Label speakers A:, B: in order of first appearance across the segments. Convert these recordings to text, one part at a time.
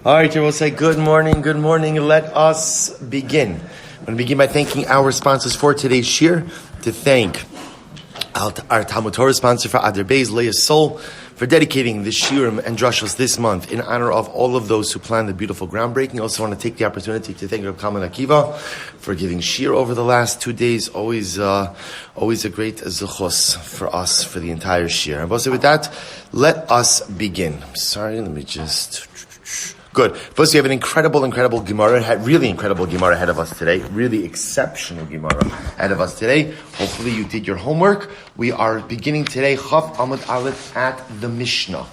A: All right, we'll say good morning. Let us begin. I'm going to begin by thanking our sponsors for today's shir. To thank our TALMUD Torah sponsor for Adar Bey's, Leah Sol, for dedicating the shirim and drushos this month in honor of all of those who planned the beautiful groundbreaking. I also want to take the opportunity to thank Rabbi Kalman Akiva for giving shir over the last 2 days. Always a great zuchos for us for the entire shir. And also with that, let us begin. Sorry, let me just... Good. First, we have an incredible Gemara, really incredible Gemara ahead of us today. Really exceptional Gemara ahead of us today. Hopefully you did your homework. We are beginning today, Chaf Amud Aleph, at the Mishnah.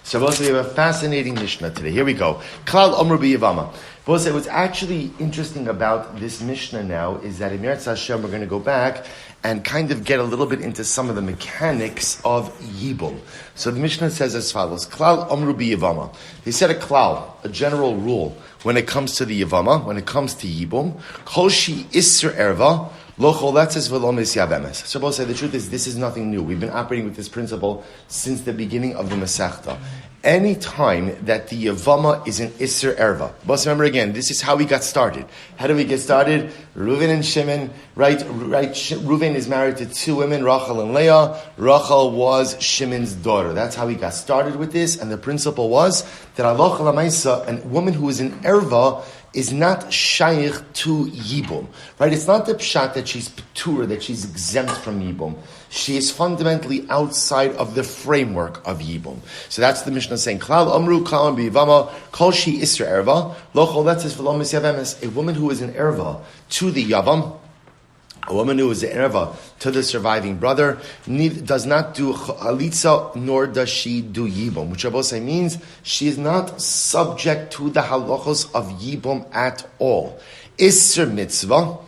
A: So we have a fascinating Mishnah today. Here we go. Klal Omru B'Yevama. What's actually interesting about this Mishnah now is that in Meretz Hashem we're going to go back and kind of get a little bit into some of the mechanics of Yibum. So the Mishnah says as follows, Klal Omru B'Yevama. They said a klal, a general rule, when it comes to the Yevama, when it comes to Yibum, Kol Shi Isser Erva, Lo Choletzes V'lo Yevamos. So both say the truth is this is nothing new. We've been operating with this principle since the beginning of the Masechta. Any time that the Yevama is an Isser Erva. But remember again, this is how we got started. How do we get started? Reuven and Shimon, right? Reuven is married to 2 women, Rachel and Leah. Rachel was Shimon's daughter. That's how we got started with this. And the principle was that Allah Lamaisa, a woman who is an Erva, is not shaykh to Yibum. Right? It's not the pshat that she's patur, that she's exempt from Yibum. She is fundamentally outside of the framework of Yibum. So that's the Mishnah saying, Klal Amru, Klal B'Yevama, Kol Shi Isra Erva, Lo Choletzes V'lo Yevamos. A woman who is an Erva to the Yavam, a woman who is an Erva to the surviving brother, does not do Chalitza, nor does she do Yibum. Which Rabbi means she is not subject to the halachos of Yibum at all. Isser Mitzvah.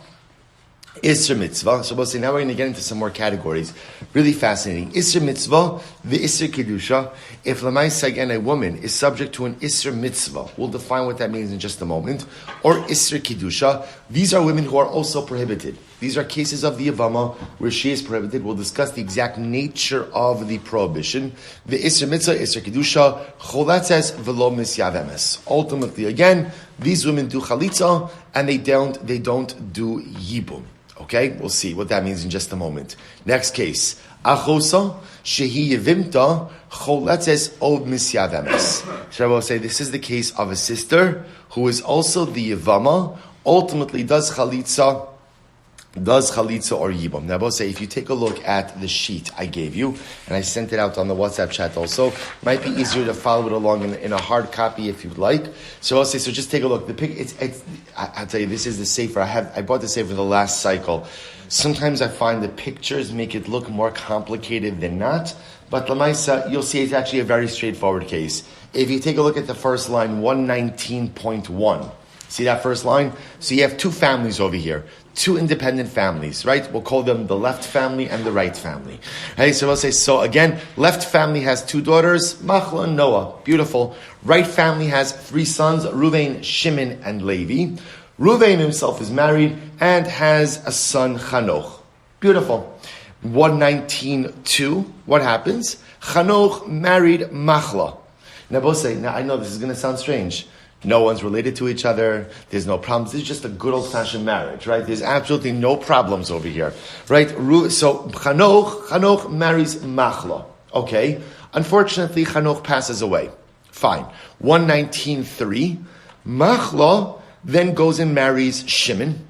A: So we'll say now we're going to get into some more categories. Really fascinating. Isser Mitzvah, the Isser Kedusha. If Lamais again a woman is subject to an Isser Mitzvah, we'll define what that means in just a moment. Or Isser Kedusha. These are women who are also prohibited. These are cases of the Yevama where she is prohibited. We'll discuss the exact nature of the prohibition. The Isser Mitzvah, Isser Kedusha, Choletzes V'lo Yevamos. Ultimately, again, these women do Chalitza and they don't do Yibum. Okay, we'll see what that means in just a moment. Next case. Achosa shehi yevimta choletzes od misyavemes. So I will say this is the case of a sister who is also the Yevama, ultimately does chalitza or yibum. Now, I will say if you take a look at the sheet I gave you, and I sent it out on the WhatsApp chat also, it might be easier to follow it along in a hard copy if you'd like. So I'll say, so just take a look. I'll tell you, this is the sefer. I bought the sefer the last cycle. Sometimes I find the pictures make it look more complicated than not, but Lamaisa, you'll see it's actually a very straightforward case. If you take a look at the first line, 119.1, see that first line? So you have 2 families over here. 2 independent families, right? We'll call them the left family and the right family. Hey, so we'll say, so again, left family has 2 daughters, Machla and Noah. Beautiful. Right family has 3 sons, Reuven, Shimon, and Levi. Reuven himself is married and has a son, Chanoch. Beautiful. 119.2, what happens? Chanoch married Machla. Now, both say, now I know this is going to sound strange. No one's related to each other. There's no problems. This is just a good old-fashioned marriage, right? There's absolutely no problems over here, right? So Chanoch marries Machla. Okay. Unfortunately, Chanoch passes away. Fine. 119.3. Machla then goes and marries Shimon.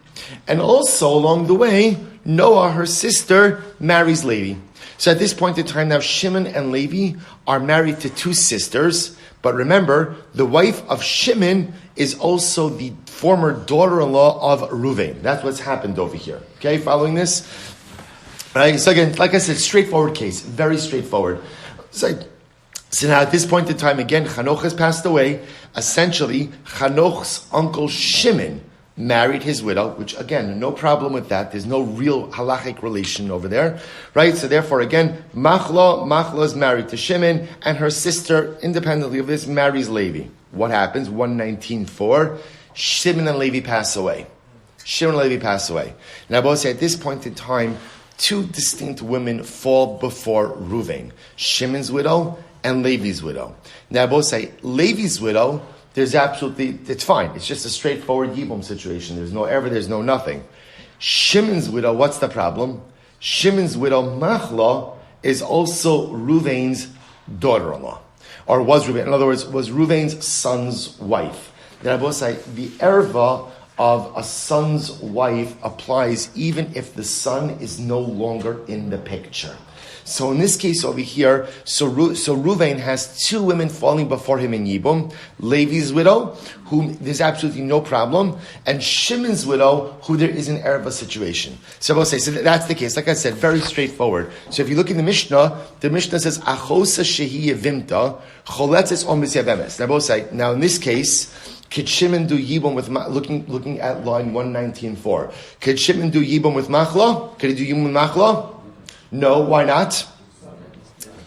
A: And also, along the way, Noah, her sister, marries Levi. So at this point in time now, Shimon and Levi are married to 2 sisters. But remember, the wife of Shimon is also the former daughter-in-law of Reuven. That's what's happened over here. Okay, following this? Right, so again, like I said, straightforward case. Very straightforward. So now at this point in time, again, Chanoch has passed away. Essentially, Chanoch's uncle Shimon married his widow, which again, no problem with that. There's no real halachic relation over there, right? So therefore, again, Machla is married to Shimon, and her sister, independently of this, marries Levi. What happens? 119.4, Shimon and Levi pass away. Now, both say at this point in time, 2 distinct women fall before Reuven. Shimon's widow and Levi's widow. Now, both say Levi's widow, it's fine. It's just a straightforward Yibum situation. There's no ever, there's no nothing. Shimon's widow, what's the problem? Shimon's widow, Machla, is also Ruvain's daughter-in-law. Or was Ruvain, in other words, was Ruvain's son's wife. Then I say the erva of a son's wife applies even if the son is no longer in the picture. So in this case over here, so Ruvain has two women falling before him in Yibum, Levi's widow, whom there's absolutely no problem, and Shimon's widow, who there is an erva situation. So I will say, so that's the case. Like I said, very straightforward. So if you look in the Mishnah says, Achosa shehi yevimta, choletzes omis Yevemes. Now I will say, now in this case, could Shimon do Yibum with looking at line 119.4? Could Shimon do Yibum with Machla? Could he do Yibum with Machla? No, why not?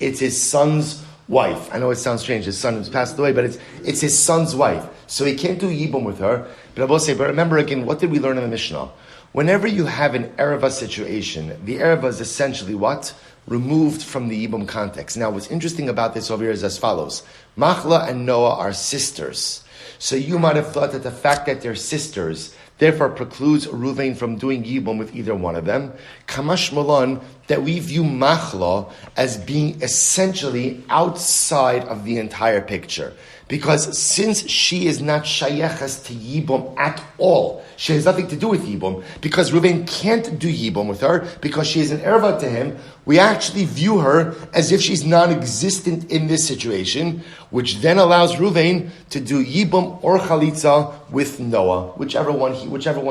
A: It's his son's wife. I know it sounds strange. His son has passed away, but it's his son's wife. So he can't do Yibum with her. But I will say, but remember again, what did we learn in the Mishnah? Whenever you have an erva situation, the erva is essentially what? Removed from the Yibum context. Now, what's interesting about this over here is as follows. Machla and Noah are sisters. So you might have thought that the fact that they're sisters therefore precludes Ruvain from doing Yibum with either one of them. Kamash Malon, that we view Machla as being essentially outside of the entire picture. Because since she is not shayeches to Yibum at all, she has nothing to do with Yibum, because Ruvain can't do Yibum with her, because she is an erva to him, we actually view her as if she's non-existent in this situation, which then allows Ruvain to do Yibum or Chalitza with Noah, whichever one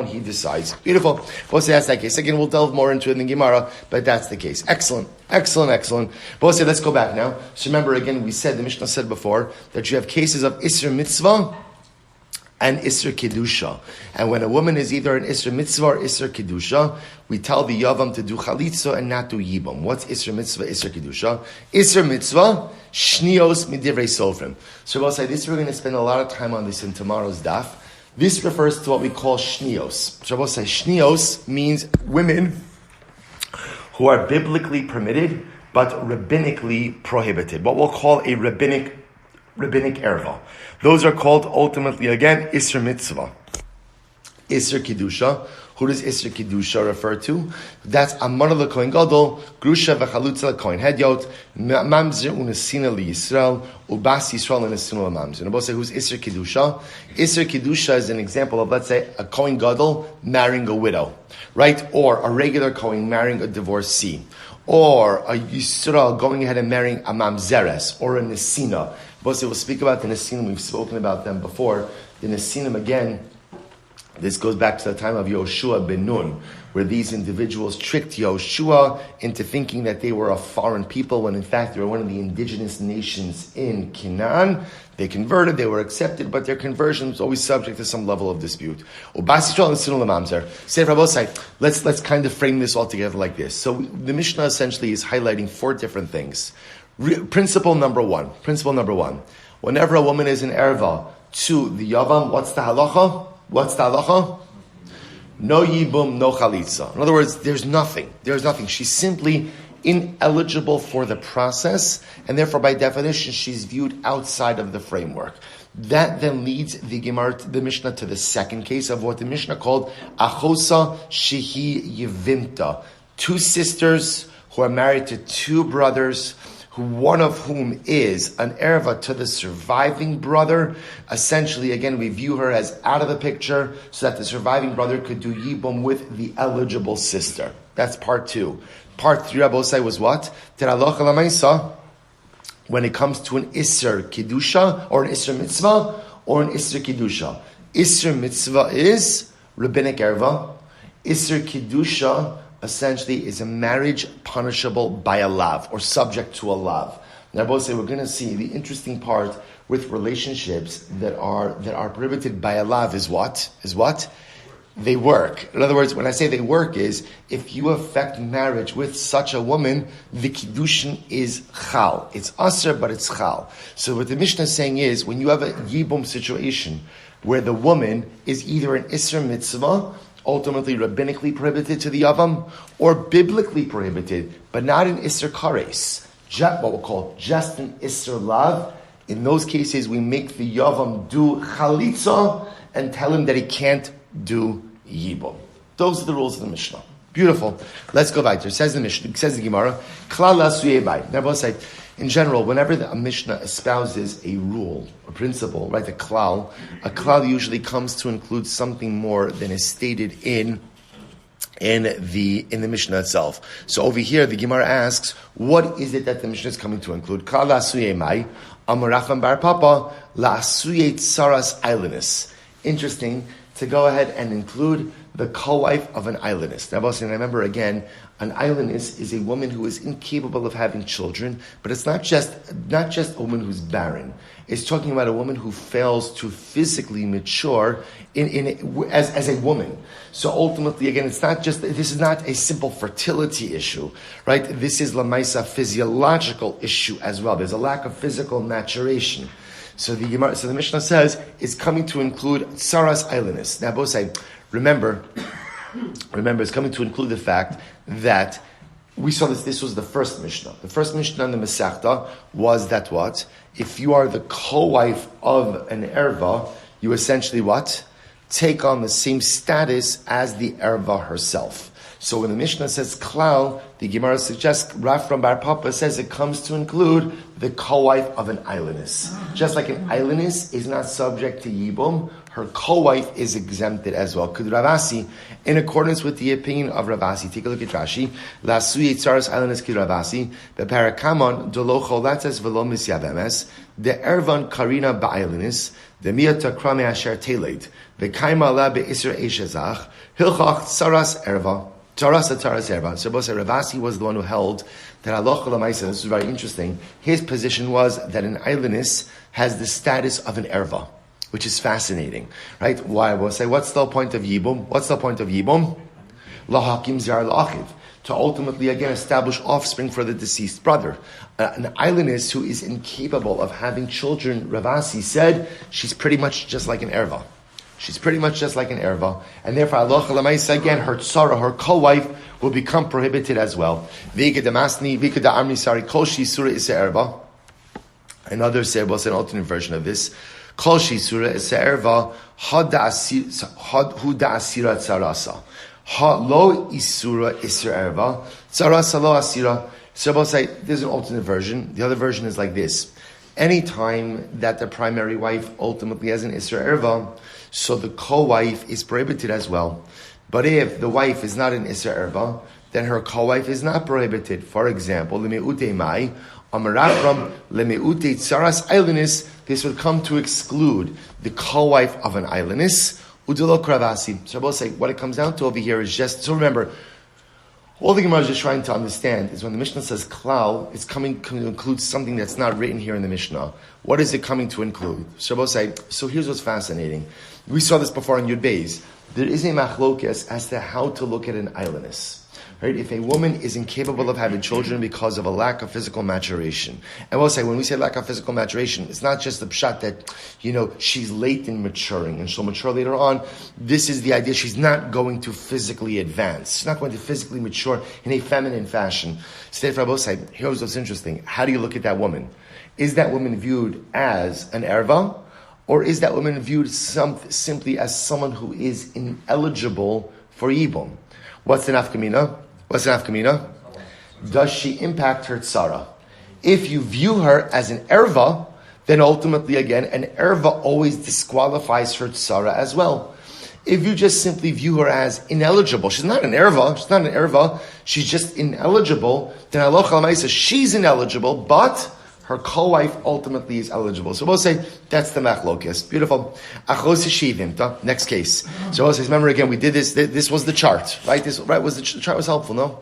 A: he decides. Beautiful. We'll say that's that case. Again, we'll delve more into it in the Gemara, but that's the case. Excellent. We'll say, let's go back now. So remember again, the Mishnah said before, that you have cases of Isser Mitzvah and Isser Kedusha. And when a woman is either an Isser Mitzvah or Isser Kedusha, we tell the Yavam to do Chalitza and not do Yibum. What's Isser Mitzvah, Isser Kedusha? Isser Mitzvah, Shnios Midivrei Sofrim. So we'll say this, we're going to spend a lot of time on this in tomorrow's daf. This refers to what we call Shnios. So we'll say Shnios means women who are biblically permitted, but rabbinically prohibited. What we'll call a rabbinic erva. Those are called ultimately, again, Isser Mitzvah. Isser Kedusha. Who does Isser Kedusha refer to? That's Amar LeKohen Gadol, Grusha v'Chalutza LeKohen Hedyot, Mamzer u'Nesina LiYisrael, Ubas Yisrael u'Nesina LeMamzer. And we'll say, who's Isser Kedusha? Isser Kedusha is an example of, let's say, a Kohen Gadol marrying a widow, right? Or a regular Kohen marrying a divorcee. Or a Yisrael going ahead and marrying a Mamzeres, or a Nesina. We'll speak about the Nesinim, we've spoken about them before. The Nesinim, again, this goes back to the time of Yoshua ben Nun, where these individuals tricked Yoshua into thinking that they were a foreign people, when in fact they were one of the indigenous nations in Canaan. They converted, they were accepted, but their conversion was always subject to some level of dispute. Let's kind of frame this all together like this. So the Mishnah essentially is highlighting four different things. Principle number one. Whenever a woman is an erva to the Yavam, what's the halacha? No Yibum, no Chalitza. In other words, there's nothing. She's simply ineligible for the process, and therefore by definition she's viewed outside of the framework. That then leads the Mishnah to the second case of what the Mishnah called Achosa Shehi Yevimta. Two sisters who are married to two brothers, one of whom is an erva to the surviving brother. Essentially, again, we view her as out of the picture so that the surviving brother could do Yibum with the eligible sister. That's part two. Part three, Rabosai, was what? When it comes to an Isser Kedusha, or an Isser Mitzvah, or an Isser Kedusha. Isser Mitzvah is rabbinic erva. Isser Kedusha essentially is a marriage punishable by a lav, or subject to a lav. Now, both say we're going to see the interesting part with relationships that are prohibited by a lav is what? They work. In other words, when I say they work is, if you affect marriage with such a woman, the kiddushin is chal. It's aser, but it's chal. So what the Mishnah is saying is, when you have a yibum situation where the woman is either an isser mitzvah, ultimately rabbinically prohibited to the Yavam, or biblically prohibited, but not an Isser Kares. what we'll call just an Isser Lav, in those cases we make the Yavam do Chalitza and tell him that he can't do Yibum. Those are the rules of the Mishnah. Beautiful. Let's go back. It says the Mishnah, says the Gemara, Klal Asuyei Bai. Now, both say, in general, whenever a Mishnah espouses a rule, a principle, right, a klal usually comes to include something more than is stated in the Mishnah itself. So over here, the Gemara asks, what is it that the Mishnah is coming to include? Klal Asuyei Mai, Amar Bar Papa, La Asuyei Tsaras Islandus. Interesting to go ahead and include the co-wife of an islandess. Now, I remember again, an islandess is a woman who is incapable of having children, but it's not just a woman who's barren. It's talking about a woman who fails to physically mature as a woman. So ultimately, again, this is not a simple fertility issue, right? This is lamaisa physiological issue as well. There's a lack of physical maturation. So the Mishnah says it's coming to include Tsaras Islandess. Now, both say, remember, it's coming to include the fact that we saw this was the first Mishnah. The first Mishnah in the Masechta was that what? If you are the co-wife of an erva, you essentially what? Take on the same status as the erva herself. So when the Mishnah says klal, the Gemara suggests, Rav from Bar Papa says it comes to include the co-wife of an islandess. Just like an islandess is not subject to yibum, her co-wife is exempted as well. Could Ravasi, in accordance with the opinion of Ravasi, take a look at Rashi, La suye tzaras islandess kid Ravasi, the parakamon dolo cholates velo misyavemes, the ervan karina ba'islandess, the miyata krame asher teled, the kaima la be'isra eshazach, hilchach tzaras erva, Taras Erva. So Ravasi was the one who held that halacha l'maisa. This is very interesting. His position was that an islandess has the status of an erva, which is fascinating, right? Why? We'll say, what's the point of yibum? What's the point of yibum? Lahakim zar la'achiv, to ultimately again establish offspring for the deceased brother. An islandess who is incapable of having children, Ravasi said, she's pretty much just like an erva. She's pretty much just like an erva, and therefore, Allah Lamaisa, again, her tzara, her co-wife, will become prohibited as well. Another say, what's an alternate version of this? Kol shisura is erva, hu da asira tzarasa. Ha lo isura isra erva, tzarasa lo asira. So we'll say, there's an alternate version. The other version is like this. Anytime that the primary wife ultimately has an isra erva, so the co-wife is prohibited as well. But if the wife is not an Isra Erva, then her co-wife is not prohibited. For example, Leme'ute Mai, Amarakram, Leme'ute Tsaras Islandess, this would come to exclude the co-wife of an islandess, Udilo Kravasi. So I will say, what it comes down to over here is just, so remember, all the Gemara is just trying to understand is when the Mishnah says klal, it's coming to include something that's not written here in the Mishnah. What is it coming to include? So we'll say, so here's what's fascinating. We saw this before in Yud Beis. There is a machlokes as to how to look at an islandess. Right? If a woman is incapable of having children because of a lack of physical maturation. And we'll say, when we say lack of physical maturation, it's not just the pshat that, she's late in maturing and she'll mature later on. This is the idea. She's not going to physically advance. She's not going to physically mature in a feminine fashion. So therefore, I will say, here's what's interesting. How do you look at that woman? Is that woman viewed as an erva? Or is that woman viewed simply as someone who is ineligible for yibum? What's the nafkamina? Does she impact her tzara? If you view her as an erva, then ultimately again, an erva always disqualifies her tzara as well. If you just simply view her as ineligible, she's not an erva, she's just ineligible, then Allah says she's ineligible, but her co-wife ultimately is eligible. So we'll say that's the machlokes. Beautiful. Next case. So we'll say, remember again, we did this. This was the chart, right? The chart was helpful, no?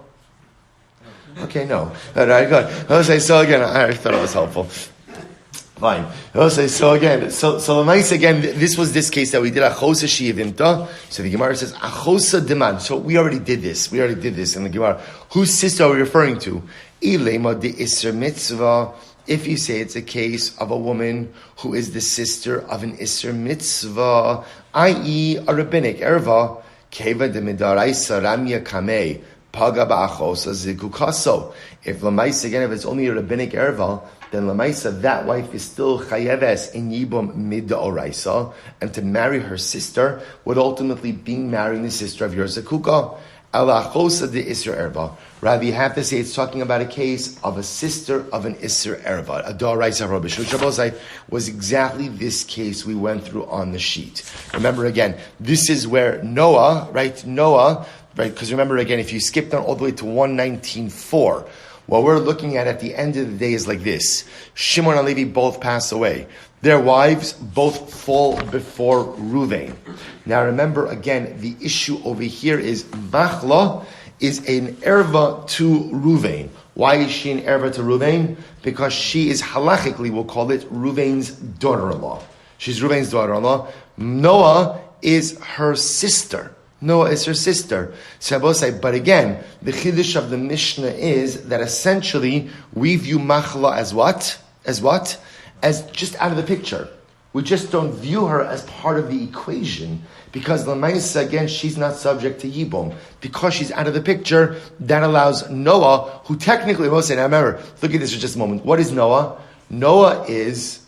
A: Okay, no. All right, good. We'll say, so again, I thought it was helpful. Fine. We'll say, so again, so again, this was this case that we did. Achosa shivimta. So the Gemara says, achosa demand. So we already did this in the Gemara. Whose sister are we referring to? Ilema de isser mitzvah. If you say it's a case of a woman who is the sister of an Isser Mitzvah, i.e. a rabbinic erva, Keva de Midaraisa Ramya Kamei, paga ba'achos zikukaso. If lamaisa, again, if it's only a rabbinic erva, then lamaisa, that wife is still chayeves in yibum mid-oraisa, and to marry her sister would ultimately be marrying the sister of your zekuka. Alachosa de isser erva. Rabbi, you have to say it's talking about a case of a sister of an isser erva, a doraisa robish, which was exactly this case we went through on the sheet. Remember again, this is where Noah, right, because remember again, if you skip down all the way to 119.4, what we're looking at the end of the day is like this. Shimon and Levi both pass away. Their wives both fall before Ruvain. Now remember again, the issue over here is Machla is an erva to Ruvain. Why is she an erva to Ruvain? Because she is halachically, we'll call it, Ruvain's daughter-in-law. She's Ruvain's daughter-in-law. Noah is her sister. Noah is her sister. But again, the chiddush of the Mishnah is that essentially we view Machla as what? As just out of the picture. We just don't view her as part of the equation because Lamaisa, again, she's not subject to Yibum. Because she's out of the picture, that allows Noah, who technically, we'll say, now remember, look at this for just a moment. What is Noah? Noah is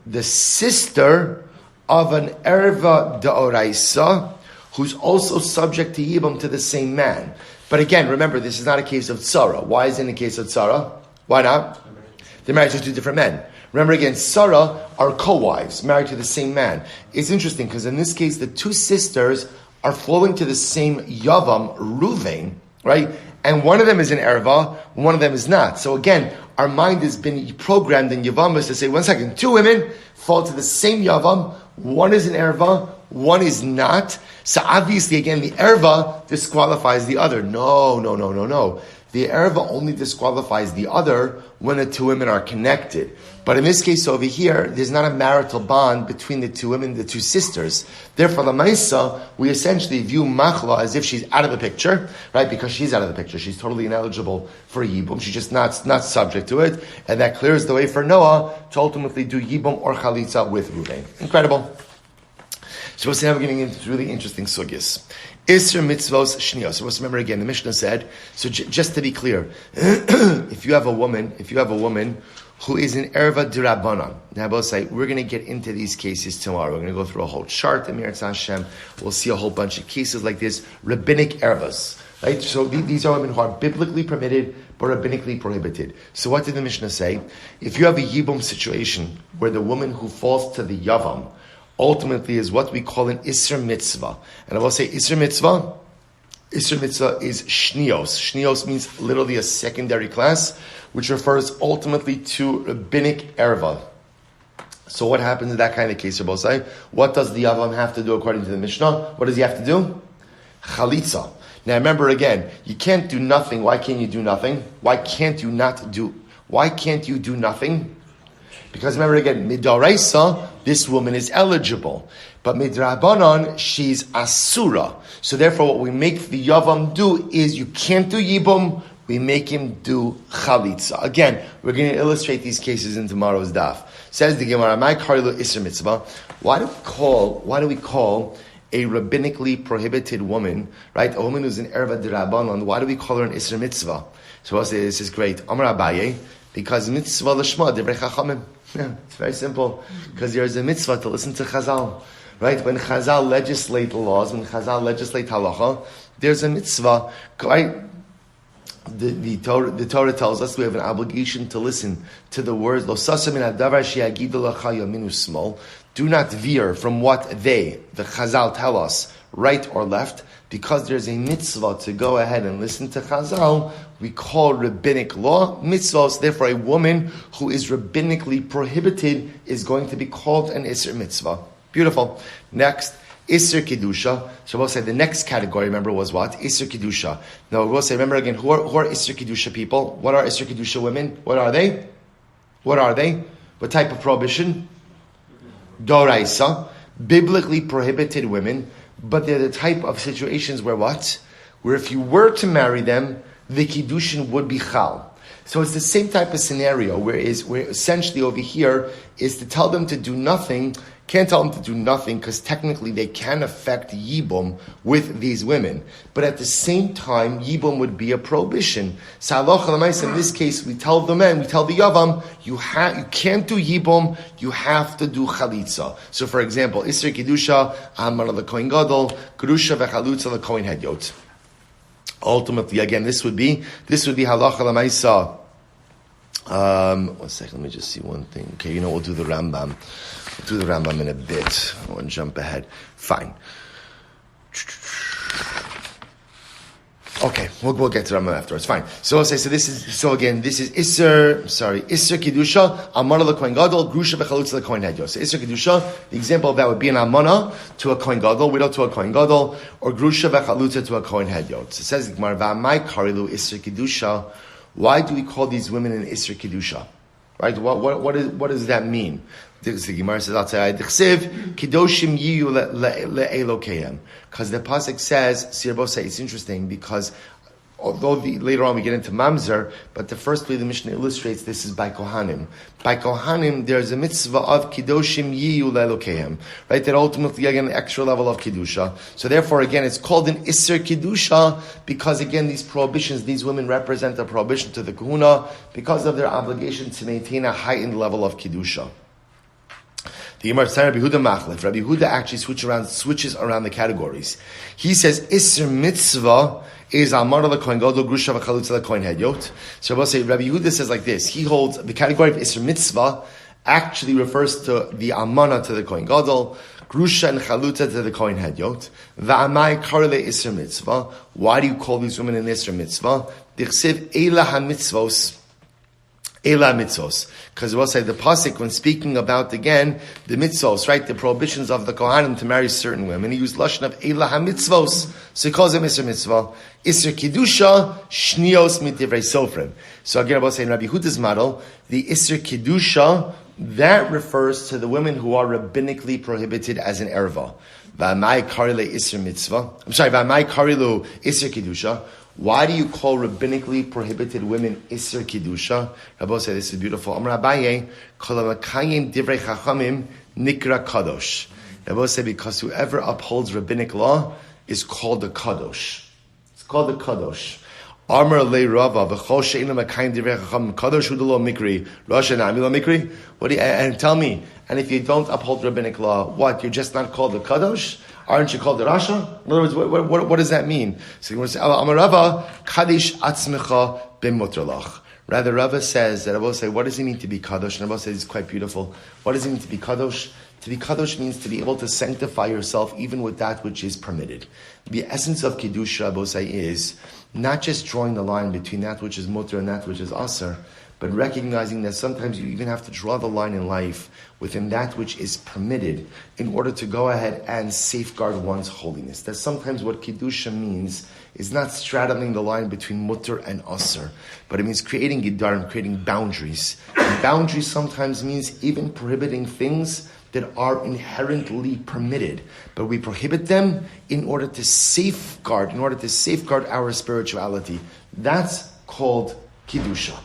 A: the sister of an Erva D'Oraisa, who's also subject to Yibum to the same man. But again, remember, this is not a case of Tzara. Why is it in a case of Tzara? Why not? They're married to two different men. Remember again, Sarah are co-wives, married to the same man. It's interesting because in this case, the two sisters are flowing to the same Yavam, Ruvain, right? And one of them is an Erva, one of them is not. So again, our mind has been programmed in Yevamos to say, one second, two women fall to the same Yavam, one is an Erva, one is not. So obviously, again, the Erva disqualifies the other. No. The Erva only disqualifies the other when the two women are connected. But in this case over here, there's not a marital bond between the two women, the two sisters. Therefore, the Maisa, we essentially view Machla as if she's out of the picture, right? Because she's out of the picture. She's totally ineligible for Yibum. She's just not subject to it. And that clears the way for Noah to ultimately do Yibum or Chalitza with Ruvain. Incredible. So now we're getting into really interesting sugyas. Isser mitzvos shniyos. So remember again, the Mishnah said, so just to be clear, if you have a woman who is an erva d'Rabbanan. Now, both say we're going to get into these cases tomorrow. We're going to go through a whole chart. Emir Hashem. We'll see a whole bunch of cases like this, rabbinic ervas. Right? So these are women who are biblically permitted but rabbinically prohibited. So what did the Mishnah say? If you have a yibum situation where the woman who falls to the yavam ultimately is what we call an isser mitzvah, and I will say isser mitzvah. Isser mitzvah is shnios. Shnios means literally a secondary class, which refers ultimately to rabbinic erva. So what happens in that kind of case, Rabbosai? What does the Yavam have to do according to the Mishnah? What does he have to do? Chalitza. Now remember again, you can't do nothing. Why can't you do nothing? Why can't you do nothing? Because remember again, midaraisa, this woman is eligible. But midrabanan, she's asura. So therefore what we make the Yavam do is you can't do Yibum, we make him do Chalitza. Again, we're going to illustrate these cases in tomorrow's daf. Says the Gemara, "My karlu isser mitzvah." Why do we call a rabbinically prohibited woman, right? A woman who's an erva d'Rabbanan, why do we call her an isser mitzvah? So I'll say this is great. Amar Abaye, because mitzvah l'shma divrei chachamim. Yeah, it's very simple. Because there is a mitzvah to listen to Chazal. Right? When Chazal legislate laws, when Chazal legislate halacha, there's a mitzvah. Right? The Torah tells us we have an obligation to listen to the words, Lo sasa min hadavar sheyagidu lecha yamin u'shmol. Do not veer from what the Chazal, tell us, right or left, because there's a mitzvah to go ahead and listen to Chazal. We call rabbinic law mitzvahs. Therefore, a woman who is rabbinically prohibited is going to be called an isser mitzvah. Beautiful. Next, Isser Kedusha. So we'll say the next category, remember, was what? Isser Kedusha. Now we'll say, remember again, who are Isser Kedusha people? What are Isser Kedusha women? What are they? What type of prohibition? Doraisa. Biblically prohibited women, but they're the type of situations where what? Where if you were to marry them, the Kiddushin would be chal. So it's the same type of scenario, where essentially over here is to tell them to do nothing. Can't tell them to do nothing because technically they can affect Yibum with these women. But at the same time, Yibum would be a prohibition. So in this case, we tell the men, we tell the Yavam, you can't do Yibum, you have to do Chalitza. So for example, Isser Kedusha, Amar the Kohen Gadol, Kedusha v'Chalutza the Kohen Hedyot. Ultimately, again, this would be Halacha L'Maisa. 1 second, let me just see one thing. Okay, we'll do the Rambam. We'll do the Rambam in a bit. I want to jump ahead. Fine. Okay, we'll get to Rambam afterwards. Fine. So I'll say, this is Isser Kedusha, Amana l'Kohen Gadol, Grusha v'Chalutza l'Kohen Hedyot. So Isser Kedusha, the example of that would be an Amana to a Kohen Gadol, widow to a Kohen Gadol, or Grusha v'Chalutza to a Kohen Hedyot. So it says, Gemara, V'amai karilu Isser Kedusha. Why do we call these women an Isser Kedusha? Right? What does that mean? The Gemara says, Kedoshim yiyu le'elokeim. Because the pasuk says, Sirbosai, it's interesting because although later on we get into Mamzer, but the first way the Mishnah illustrates this is by Kohanim. By Kohanim, there's a mitzvah of Kedoshim yiyu le'elokeim. Right? That ultimately, again, an extra level of Kedusha. So therefore, again, it's called an Isser Kedusha because, again, these prohibitions, these women represent a prohibition to the Kahuna because of their obligation to maintain a heightened level of Kedusha. The Gemara says Rabbi Huda Machlef. Rabbi Huda actually switches around the categories. He says Isser Mitzvah is Amar l'Kohen Gadol Grusha v'Chalutza l'Kohen Hedyot. So Rabbi Huda says like this. He holds the category of Isser Mitzvah actually refers to the Amana to the Kohen Gadol, Grusha and Chalutza to the Kohen Hedyot. V'amai karle Isser Mitzvah. Why do you call these women an Isser Mitzvah? Dichsiv Eila HaMitzvos. Ela mitzvos. Because we'll say the pasuk, when speaking about, again, the mitzvos, right, the prohibitions of the Kohanim to marry certain women, he used lashon of Ela ha-mitzvos. So he calls them Isser Mitzvah. Isser Kedusha, Shnios Midivrei Sofrim. So again, we'll say in Rabbi Huda's model, the Isser Kedusha, that refers to the women who are rabbinically prohibited as an erva. V'amai karile Isser Mitzvah. V'amai karilu Isser Kedusha. Why do you call rabbinically prohibited women Isser Kedusha? Rabbi said, this is beautiful. Amar Abaye, kol hamakayim divrei chachamim nikra kadosh. Rabbi said, because whoever upholds rabbinic law is called a kadosh. It's called a kadosh. Amar le Rava v'chol she'inu makayim divrei chachamim kadosh hu lo mikri rasha nami lo mikri. And tell me, and if you don't uphold rabbinic law, what? You're just not called a kadosh? Aren't you called the Rasha? In other words, what does that mean? So you want to say, Amar Rava, Kadish Atzmecha B'Mutralach. Rather, Rava says that I will say, what does it mean to be Kadosh? And I will say, it's quite beautiful. What does it mean to be Kadosh? To be Kadosh means to be able to sanctify yourself even with that which is permitted. The essence of Kiddush, I will say, is not just drawing the line between that which is Mutter and that which is Aser, but recognizing that sometimes you even have to draw the line in life within that which is permitted in order to go ahead and safeguard one's holiness. That sometimes what Kedusha means is not straddling the line between Mutter and Aser, but it means creating Gidarim, creating boundaries. And boundaries sometimes means even prohibiting things that are inherently permitted, but we prohibit them in order to safeguard our spirituality. That's called Kedusha.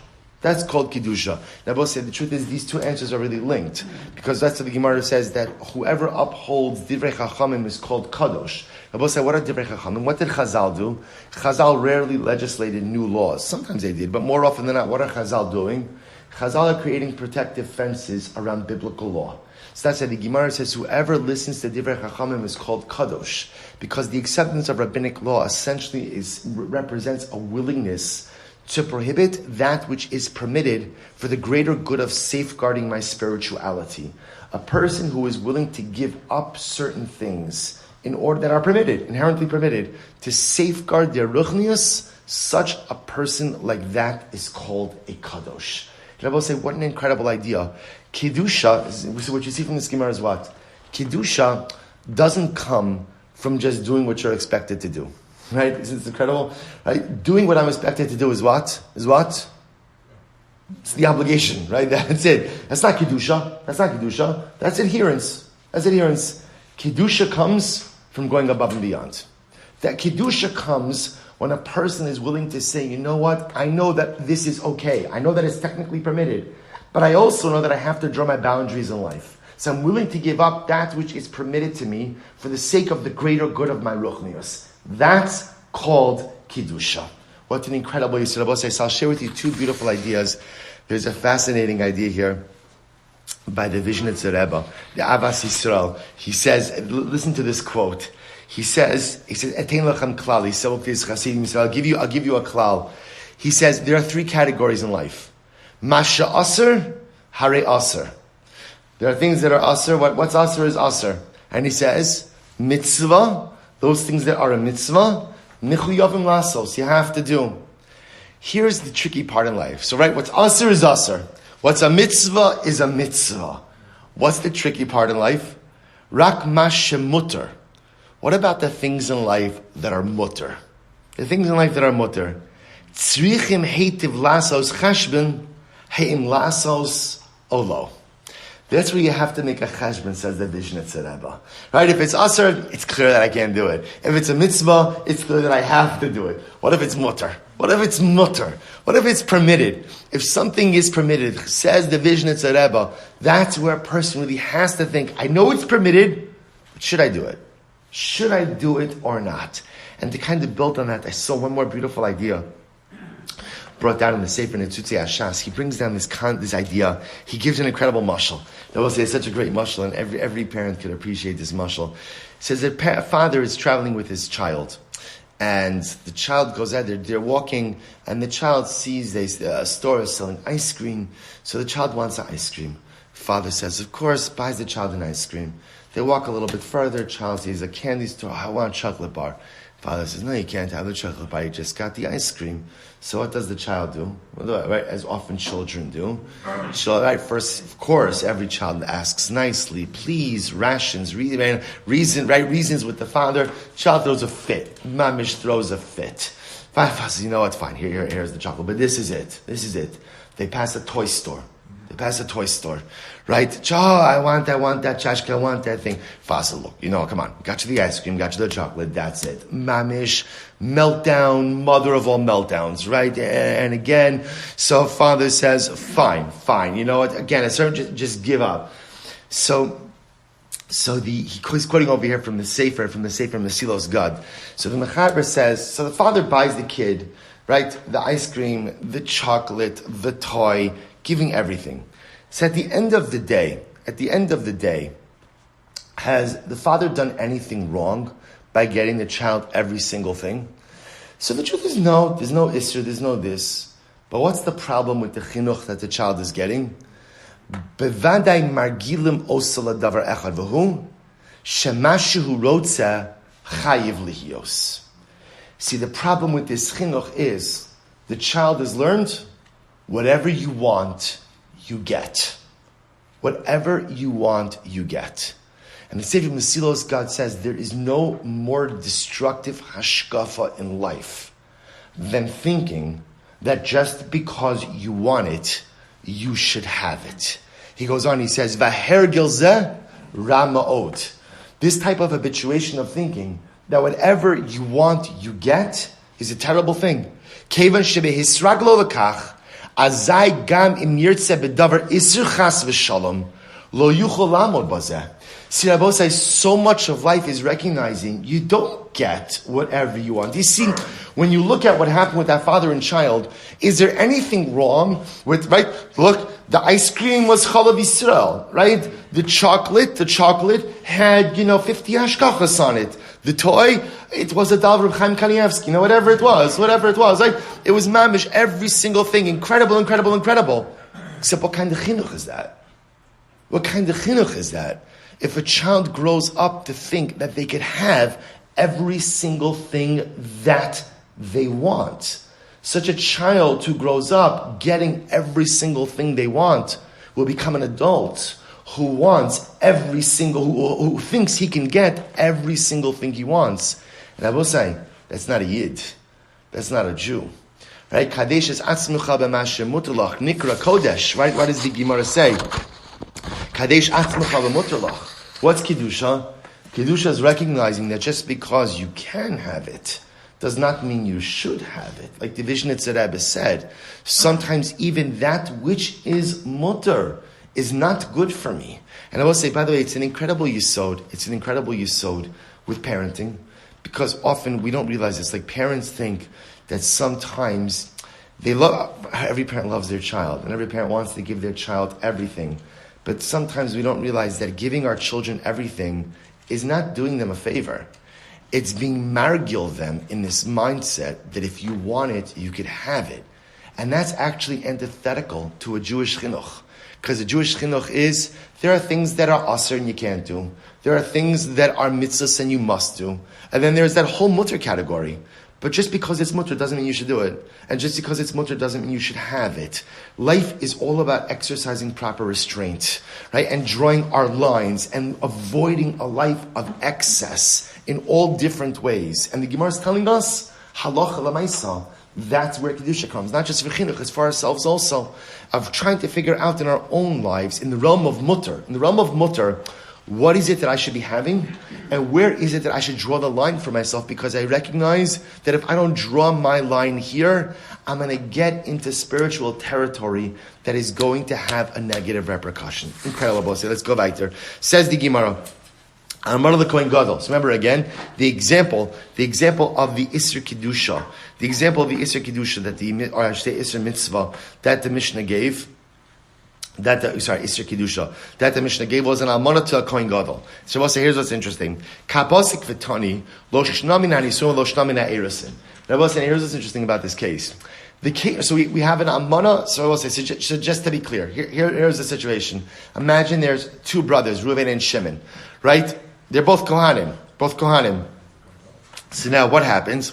A: That's called Kedusha. Now, both say the truth is these two answers are really linked, because that's what the Gemara says, that whoever upholds Divrei Chachamim is called Kadosh. Now, both say, what are Divrei Chachamim? What did Chazal do? Chazal rarely legislated new laws. Sometimes they did, but more often than not, what are Chazal doing? Chazal are creating protective fences around biblical law. So that's why the Gemara says whoever listens to Divrei Chachamim is called Kadosh, because the acceptance of rabbinic law essentially represents a willingness to prohibit that which is permitted for the greater good of safeguarding my spirituality. A person who is willing to give up certain things in order that are permitted, inherently permitted, to safeguard their ruchnius, such a person like that is called a kadosh. And I will say, what an incredible idea. Kedusha, so what you see from this Gemara is what? Kedusha doesn't come from just doing what you're expected to do. Right? It's incredible. Right? Doing what I'm expected to do is what? It's the obligation, right? That's it. That's not Kedusha. That's adherence. Kedusha comes from going above and beyond. That Kedusha comes when a person is willing to say, you know what, I know that this is okay. I know that it's technically permitted. But I also know that I have to draw my boundaries in life. So I'm willing to give up that which is permitted to me for the sake of the greater good of my ruchnius. That's called Kiddusha. What an incredible Yisrael. So I'll share with you two beautiful ideas. There's a fascinating idea here by the Vishnitzer Rebbe, the Avas Yisrael. He says, listen to this quote. He says, Etein lachem klal. He said, I'll give you a klal. He says, there are three categories in life. Masha aser, hare aser. There are things that are aser. What's aser is aser. And he says, mitzvah, those things that are a mitzvah, nichuyavim lasos, you have to do. Here's the tricky part in life. So right, what's aser is aser. What's a mitzvah is a mitzvah. What's the tricky part in life? Rak mashe mutter. What about the things in life that are mutter? The things in life that are mutter. Tzrichim heitiv lasos chashbin, heim lasos olo. That's where you have to make a cheshbon, says the Vishnitzer Rebbe. Right? If it's asr, it's clear that I can't do it. If it's a mitzvah, it's clear that I have to do it. What if it's mutter? What if it's mutter? What if it's permitted? If something is permitted, says the Vishnitzer Rebbe, that's where a person really has to think, I know it's permitted, but should I do it? Should I do it or not? And to kind of build on that, I saw one more beautiful idea brought down in the Sefer Netzutzi Ashas. He brings down this idea. He gives an incredible mashal. I will say it's such a great mashal, and every parent could appreciate this mashal. He says that a father is traveling with his child, and the child goes out there. They're walking, and the child sees a store is selling ice cream, so the child wants an ice cream. Father says, of course, buys the child an ice cream. They walk a little bit further. Child sees a candy store. I want a chocolate bar. Father says, no, you can't have the chocolate bar. You just got the ice cream. So what does the child do? Well, right, as often children do. Right, first, of course, every child asks nicely, please, rations, reasons with the father. Child throws a fit. Mamish throws a fit. Father says, you know what, fine, here's the chocolate. But this is it. They pass a toy store. Right? I want that chashka, I want that thing. Father, look, come on. Got you the ice cream, got you the chocolate, that's it. Mamish, meltdown, mother of all meltdowns, right? And again, so father says, fine. You know what? Again, a certain just give up. So he's quoting over here from the Sefer Mesilos Gad. So the Mechaber says, so the father buys the kid, right? The ice cream, the chocolate, the toy, giving everything. So at the end of the day, has the father done anything wrong by getting the child every single thing? So the truth is no, there's no isser, there's no this. But what's the problem with the chinuch that the child is getting? Bevadai margilim osala davar echad v'hu shemashu rotza chayiv lihios. See, the problem with this chinuch is the child has learned whatever you want, you get. Whatever you want, you get. And the Sefer Mesilos God says there is no more destructive hashkafa in life than thinking that just because you want it, you should have it. He goes on, he says, Vahergil zeh ramaot. This type of habituation of thinking that whatever you want, you get, is a terrible thing. Kevan shebehisraglo v'kach, azai gam im yirtze bedavar isur chas v'shalom, lo yuchol lamod bazeh. See, Rabbi says so much of life is recognizing you don't get whatever you want. You see, when you look at what happened with that father and child, is there anything wrong with, right? Look, the ice cream was Chalav Yisrael, right? The chocolate had, 50 hashkachas on it. The toy, it was a Davar of Chaim Kanievsky, whatever it was, right? It was mamish, every single thing, incredible. Except what kind of chinuch is that? If a child grows up to think that they could have every single thing that they want, such a child who grows up getting every single thing they want will become an adult who who thinks he can get every single thing he wants. And I will say, that's not a Yid. That's not a Jew. Right? Kadesh is atzmucha b'mashem mutalach, nikra kodesh. Right? What does the Gemara say? Kadesh atzmucha b'mutalach. What's Kedusha? Kedusha is recognizing that just because you can have it does not mean you should have it. Like the Vishnitzer Rebbe said, sometimes even that which is mutter is not good for me. And I will say, by the way, it's an incredible yisod. It's an incredible yisod with parenting, because often we don't realize this. Like parents think that sometimes every parent loves their child, and every parent wants to give their child everything. But sometimes we don't realize that giving our children everything is not doing them a favor. It's being margil them in this mindset that if you want it, you could have it. And that's actually antithetical to a Jewish chinuch. Because the Jewish chinuch is, there are things that are asr and you can't do. There are things that are mitzvahs and you must do. And then there's that whole mutter category. But just because it's mutter doesn't mean you should do it. And just because it's mutter doesn't mean you should have it. Life is all about exercising proper restraint, right? And drawing our lines and avoiding a life of excess in all different ways. And the Gemara is telling us, halacha l'maisa, that's where Kedusha comes. Not just for chinuch, it's for ourselves also. Of trying to figure out in our own lives, in the realm of mutter. In the realm of mutter, what is it that I should be having? And where is it that I should draw the line for myself? Because I recognize that if I don't draw my line here, I'm going to get into spiritual territory that is going to have a negative repercussion. Incredible. So let's go back there. Says the Gemara. Amar the Kohen Gadol. So remember again, the example of the Isser Kedusha, Isser Mitzvah, that the Mishnah gave, Isser Kedusha, that the Mishnah gave was an almana to a Kohen Gadol. So here's what's interesting. Kapasik v'tani, lo shnami na nisun, lo shnami na erisin. Here's what's interesting about this case. The case, so we have an almana. So I will say, so just to be clear, here's the situation. Imagine there's two brothers, Reuven and Shimon, right? They're both Kohanim. So now what happens?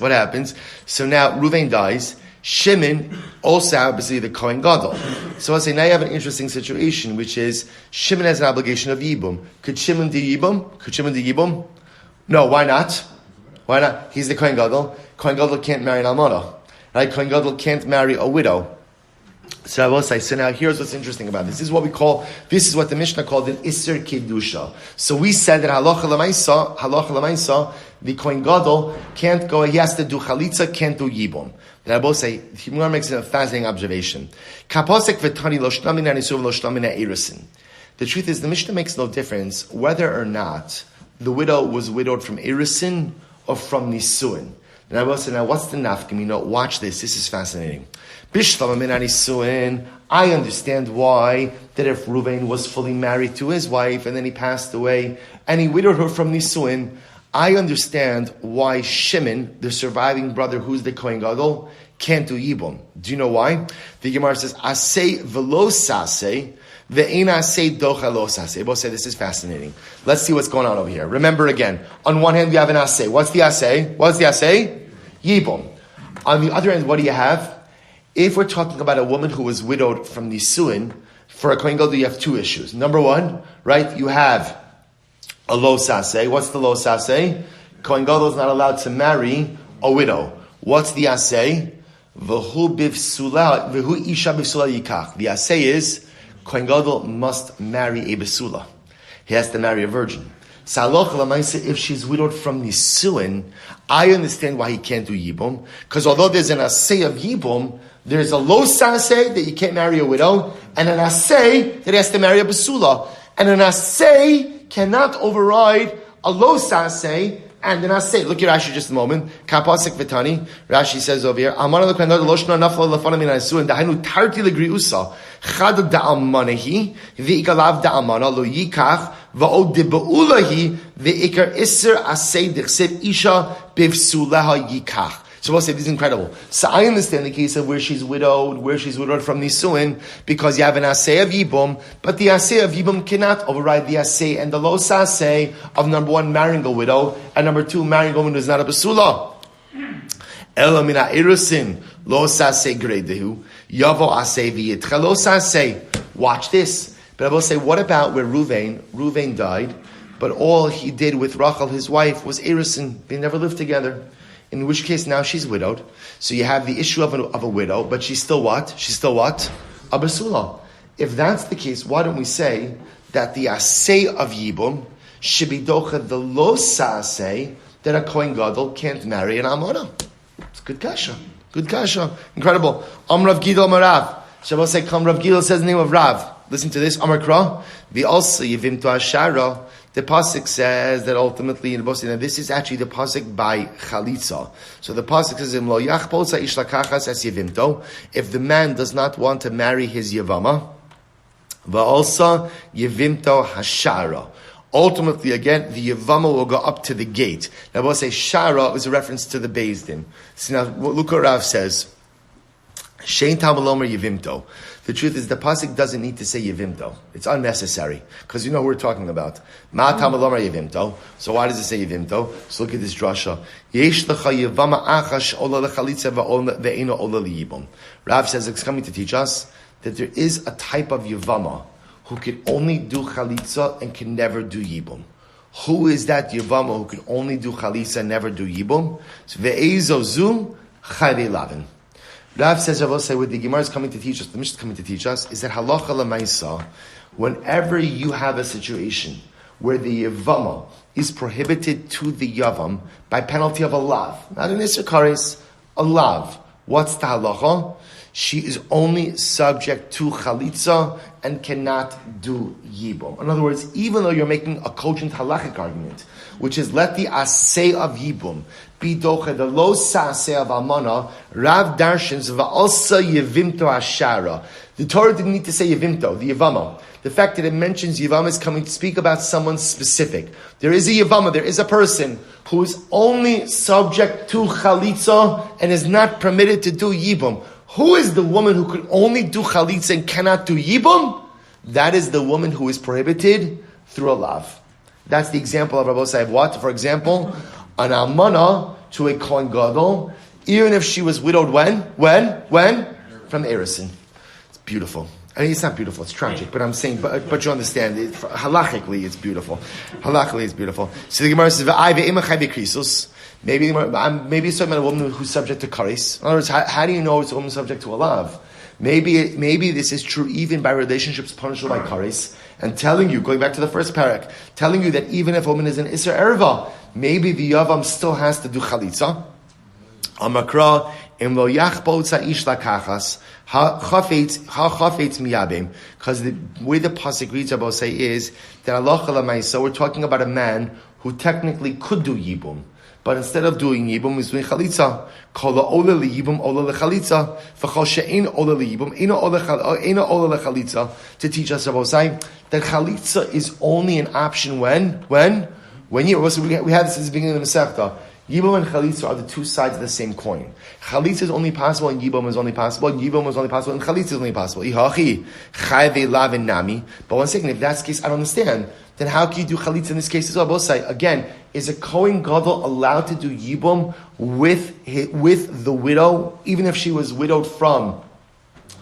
A: So now Reuven dies. Shimon also obviously the Kohen Gadol. So I'll say now you have an interesting situation, which is Shimon has an obligation of Yibum. Could Shimon do Yibum? No, why not? He's the Kohen Gadol. Kohen Gadol can't marry an almana. Right? Kohen Gadol can't marry a widow. So I will say, so now here's what's interesting about this. This is what the Mishnah called an Isser Kedusha. So we said that halacha l'maisa, the Kohen Gadol can't go, he has to do chalitza, can't do yibum. And I will say, the Gemara makes a fascinating observation. Kaposek v'tani lo shnami na nisuv lo shnami na erisin. The truth is, the Mishnah makes no difference whether or not the widow was widowed from erisin or from nisuin. And I will say, now what's the nafkamina? Watch this. This is fascinating. I understand why that if Reuven was fully married to his wife and then he passed away and he widowed her from Nisuin, I understand why Shimon, the surviving brother who's the Kohen Gadol, can't do Yibum. Do you know why? The Gemara says, Aseh velo saseh, ve'en aseh docha lo saseh. Both say this is fascinating. Let's see what's going on over here. Remember again, on one hand we have an aseh. What's the aseh? Yibum. On the other end, what do you have? If we're talking about a woman who was widowed from Nisuin, for a Kohen Gadol, you have two issues. Number one, right, you have a lo saseh. What's the lo saseh? Kohen Gadol is not allowed to marry a widow. What's the aseh? V'hu isha b'sula yikach. The aseh is, Kohen Gadol must marry a besula. He has to marry a virgin. If she's widowed from Nisuin, I understand why he can't do Yibum. Because although there's an aseh of Yibum, there's a lo saseh that you can't marry a widow, and an aseh that he has to marry a besula. And an aseh cannot override a lo saseh and an aseh. Look at Rashi just a moment. Kapasik v'tani. Rashi says over here, Amar lo k'nadol lo shna nafla lefana min ha'nisuin dahinu tarti legriusa chad da'amanahi v'ikalav da'amana lo yikach v'od de'be'ulahi v'ikar iser aseh d'chsev isha b'vsuleha yikach. So we'll say this is incredible. So I understand the case of where she's widowed from Nisuin, because you have an aseh of Yibum, but the aseh of Yibum cannot override the aseh and the lo saseh of number one, marrying a widow, and number two, marrying a woman who is not a basula. Ela mina erusin lo saseh greidehu yavo aseh v'yitcha lo saseh. Watch this. But I will say, what about where Reuven died, but all he did with Rachel, his wife, was erusin. They never lived together. In which case now she's widowed. So you have the issue of a widow, but she's still what? A basula. If that's the case, why don't we say that the aseh of Yibum should be docha the lo saseh that a Kohen Gadol can't marry an almana? It's good kasha. Good kasha. Incredible. Rav Gidol Marav. Shabbos say, come Rav Gidol says the name of Rav. Listen to this. Amar Kra. The also Yevimto Ashara. The pasuk says that ultimately in Bosi, now this is actually the pasuk by Chalitza. So the pasuk says, Im lo yachpol sa'ish lakachas es Yevimto. If the man does not want to marry his Yevama, va'alsa Yevimto Hashara. Ultimately, again, the Yevama will go up to the gate. Now we'll say Shara is a reference to the Beis Din. So now look what Rav says. Shein Tamalomer Yevimto. The truth is the pasuk doesn't need to say Yevimto. It's unnecessary. Because you know who we're talking about. Ma Tamalomer Yevimto. So why does it say Yevimto? So look at this drasha. Yesh lecha Yevama achash ola lechalitza ve'eno ola liyibum. Rav says it's coming to teach us that there is a type of Yevama who can only do chalitza and can never do yibum. Who is that Yevama who can only do chalitza and never do yibum? So ve'ezo zu chayvei lavin. Rav says, I will say, what the Gemara is coming to teach us, the Mishnah is coming to teach us, is that halacha l'maisa, whenever you have a situation where the Yevama is prohibited to the Yavam by penalty of a lav, not an Isser Kares, a lav. What's the halacha? She is only subject to chalitza and cannot do yibum. In other words, even though you're making a cogent halachic argument, which is let the asay of yibum be doche, the lo sa'aseh of almana, Rav darshans va'alsa yevimto ashara. The Torah didn't need to say yevimto, the yevama. The fact that it mentions yevama is coming to speak about someone specific. There is a yevama, there is a person who is only subject to chalitza and is not permitted to do yibum. Who is the woman who could only do chalitza and cannot do yibum? That is the woman who is prohibited through a lav. That's the example of Rabbi Saib. What? For example, an almana to a kohen gadol, even if she was widowed when? From Erison. It's beautiful. I mean, it's not beautiful, it's tragic, but I'm saying, but you understand, halachically it's beautiful. Halachically it's beautiful. So the Gemara says, maybe it's talking about a woman who's subject to kares. In other words, how do you know it's a woman subject to a lav? Maybe this is true even by relationships punishable by kares, and telling you, going back to the first parak, telling you that even if a woman is an Isser Erva, maybe the Yavam still has to do chalitza. Amakra, im lo yachbot sa'ish lakachas, ha chafetz miyabim. Because the way the pasuk reads about say is that Allah chalamaysa, we're talking about a man who technically could do yibum, but instead of doing yibum, he's doing chalitza. Kol ola liyibum ola lechalitza, v'chol she'ein ola liyibum eino ola lechalitza. To teach us about saying that chalitza is only an option when you. So we had this at the beginning of the Masechta. Yibum and chalitza are the two sides of the same coin. Chalitza is only possible and yibum is only possible. Yibum is only possible and chalitza is only possible. Ihachi chayve lavin nami. But one second, if that's the case, I don't understand. Then how can you do chalitza in this case as well? Both sides. Again, is a kohen gadol allowed to do yibum with the widow, even if she was widowed from?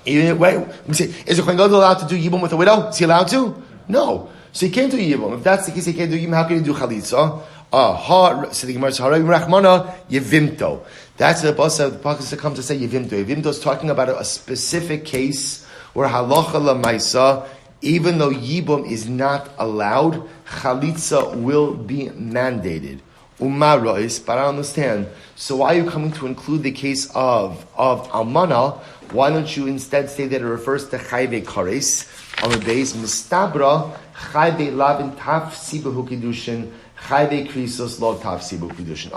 A: Is a kohen gadol allowed to do yibum with a widow? Is he allowed to? No. So he can't do yibum. If that's the case, he can't do yibum. How can he do chalitza? So the Gemara says, Rachmana Yevimto. That's the pasuk comes to say Yevimto. Yevimto is talking about a specific case where halacha lamaisa, even though yibum is not allowed, chalitza will be mandated. Umarois, but I don't understand. So why are you coming to include the case of almana? Why don't you instead say that it refers to chayve kares on the base mistabra chayve lavin taf sibahu kiddushin. Chayve krisos lo tav sibu kedushin.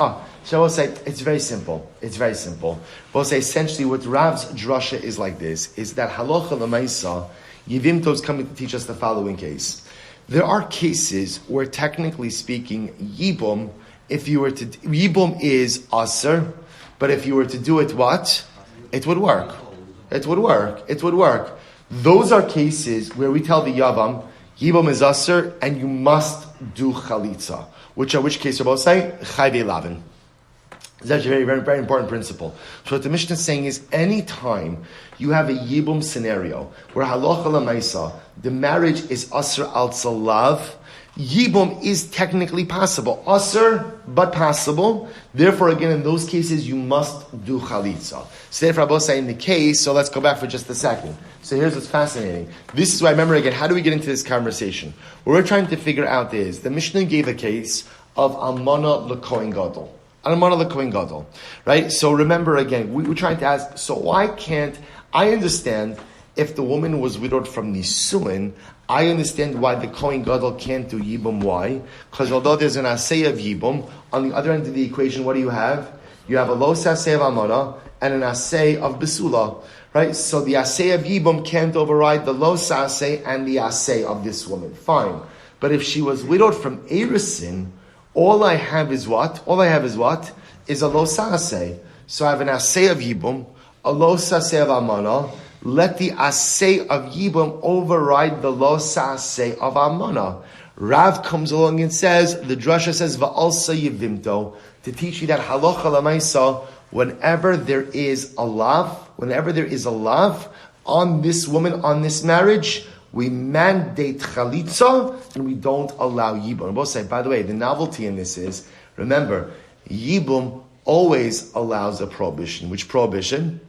A: So I will say it's very simple. It's very simple. We'll say essentially what Rav's drasha is like this: is that halacha l'maisa Yevimto is coming to teach us the following case. There are cases where, technically speaking, yibum, yibum is aser, but if you were to do it, what? It would work. It would work. Those are cases where we tell the yavam, yibum is aser, and you must do chalitza. Which case we're both saying? Chayve lavin. It's actually a very, very, very important principle. So what the Mishnah is saying is, any time you have a yibum scenario where halacha l'maisa, the marriage is asr al tzalav, yibum is technically possible. Asr, but possible. Therefore, again, in those cases, you must do chalitza. So therefore, I both say in the case, so let's go back for just a second. So here's what's fascinating. This is why, remember again, how do we get into this conversation? What we're trying to figure out is, the Mishnah gave a case of almana l'kohen gadol. Almana l'Kohen Gadol. Right? So remember again, we were trying to ask, so why can't, I understand if the woman was widowed from Nisuin, I understand why the Kohen Gadol can't do Yibum. Why? Because although there's an Asay of Yibum, on the other end of the equation, what do you have? You have a Los Asay of Amana and an Asay of Besula. Right? So the Asay of Yibum can't override the Los Asay and the Asay of this woman. Fine. But if she was widowed from Erisin, all I have is what? Is a Los Asay. So I have an Asay of Yibum, a Los Asay of Amana. Let the Asay of Yibum override the Lo Asay of Amana. Rav comes along and says, the drasha says, Va'alsa Yivimto, to teach you that halacha lamaisa, whenever there is a lav on this woman, on this marriage, we mandate chalitza and we don't allow yibum. And both say, by the way, the novelty in this is, remember, yibum always allows a prohibition. Which prohibition?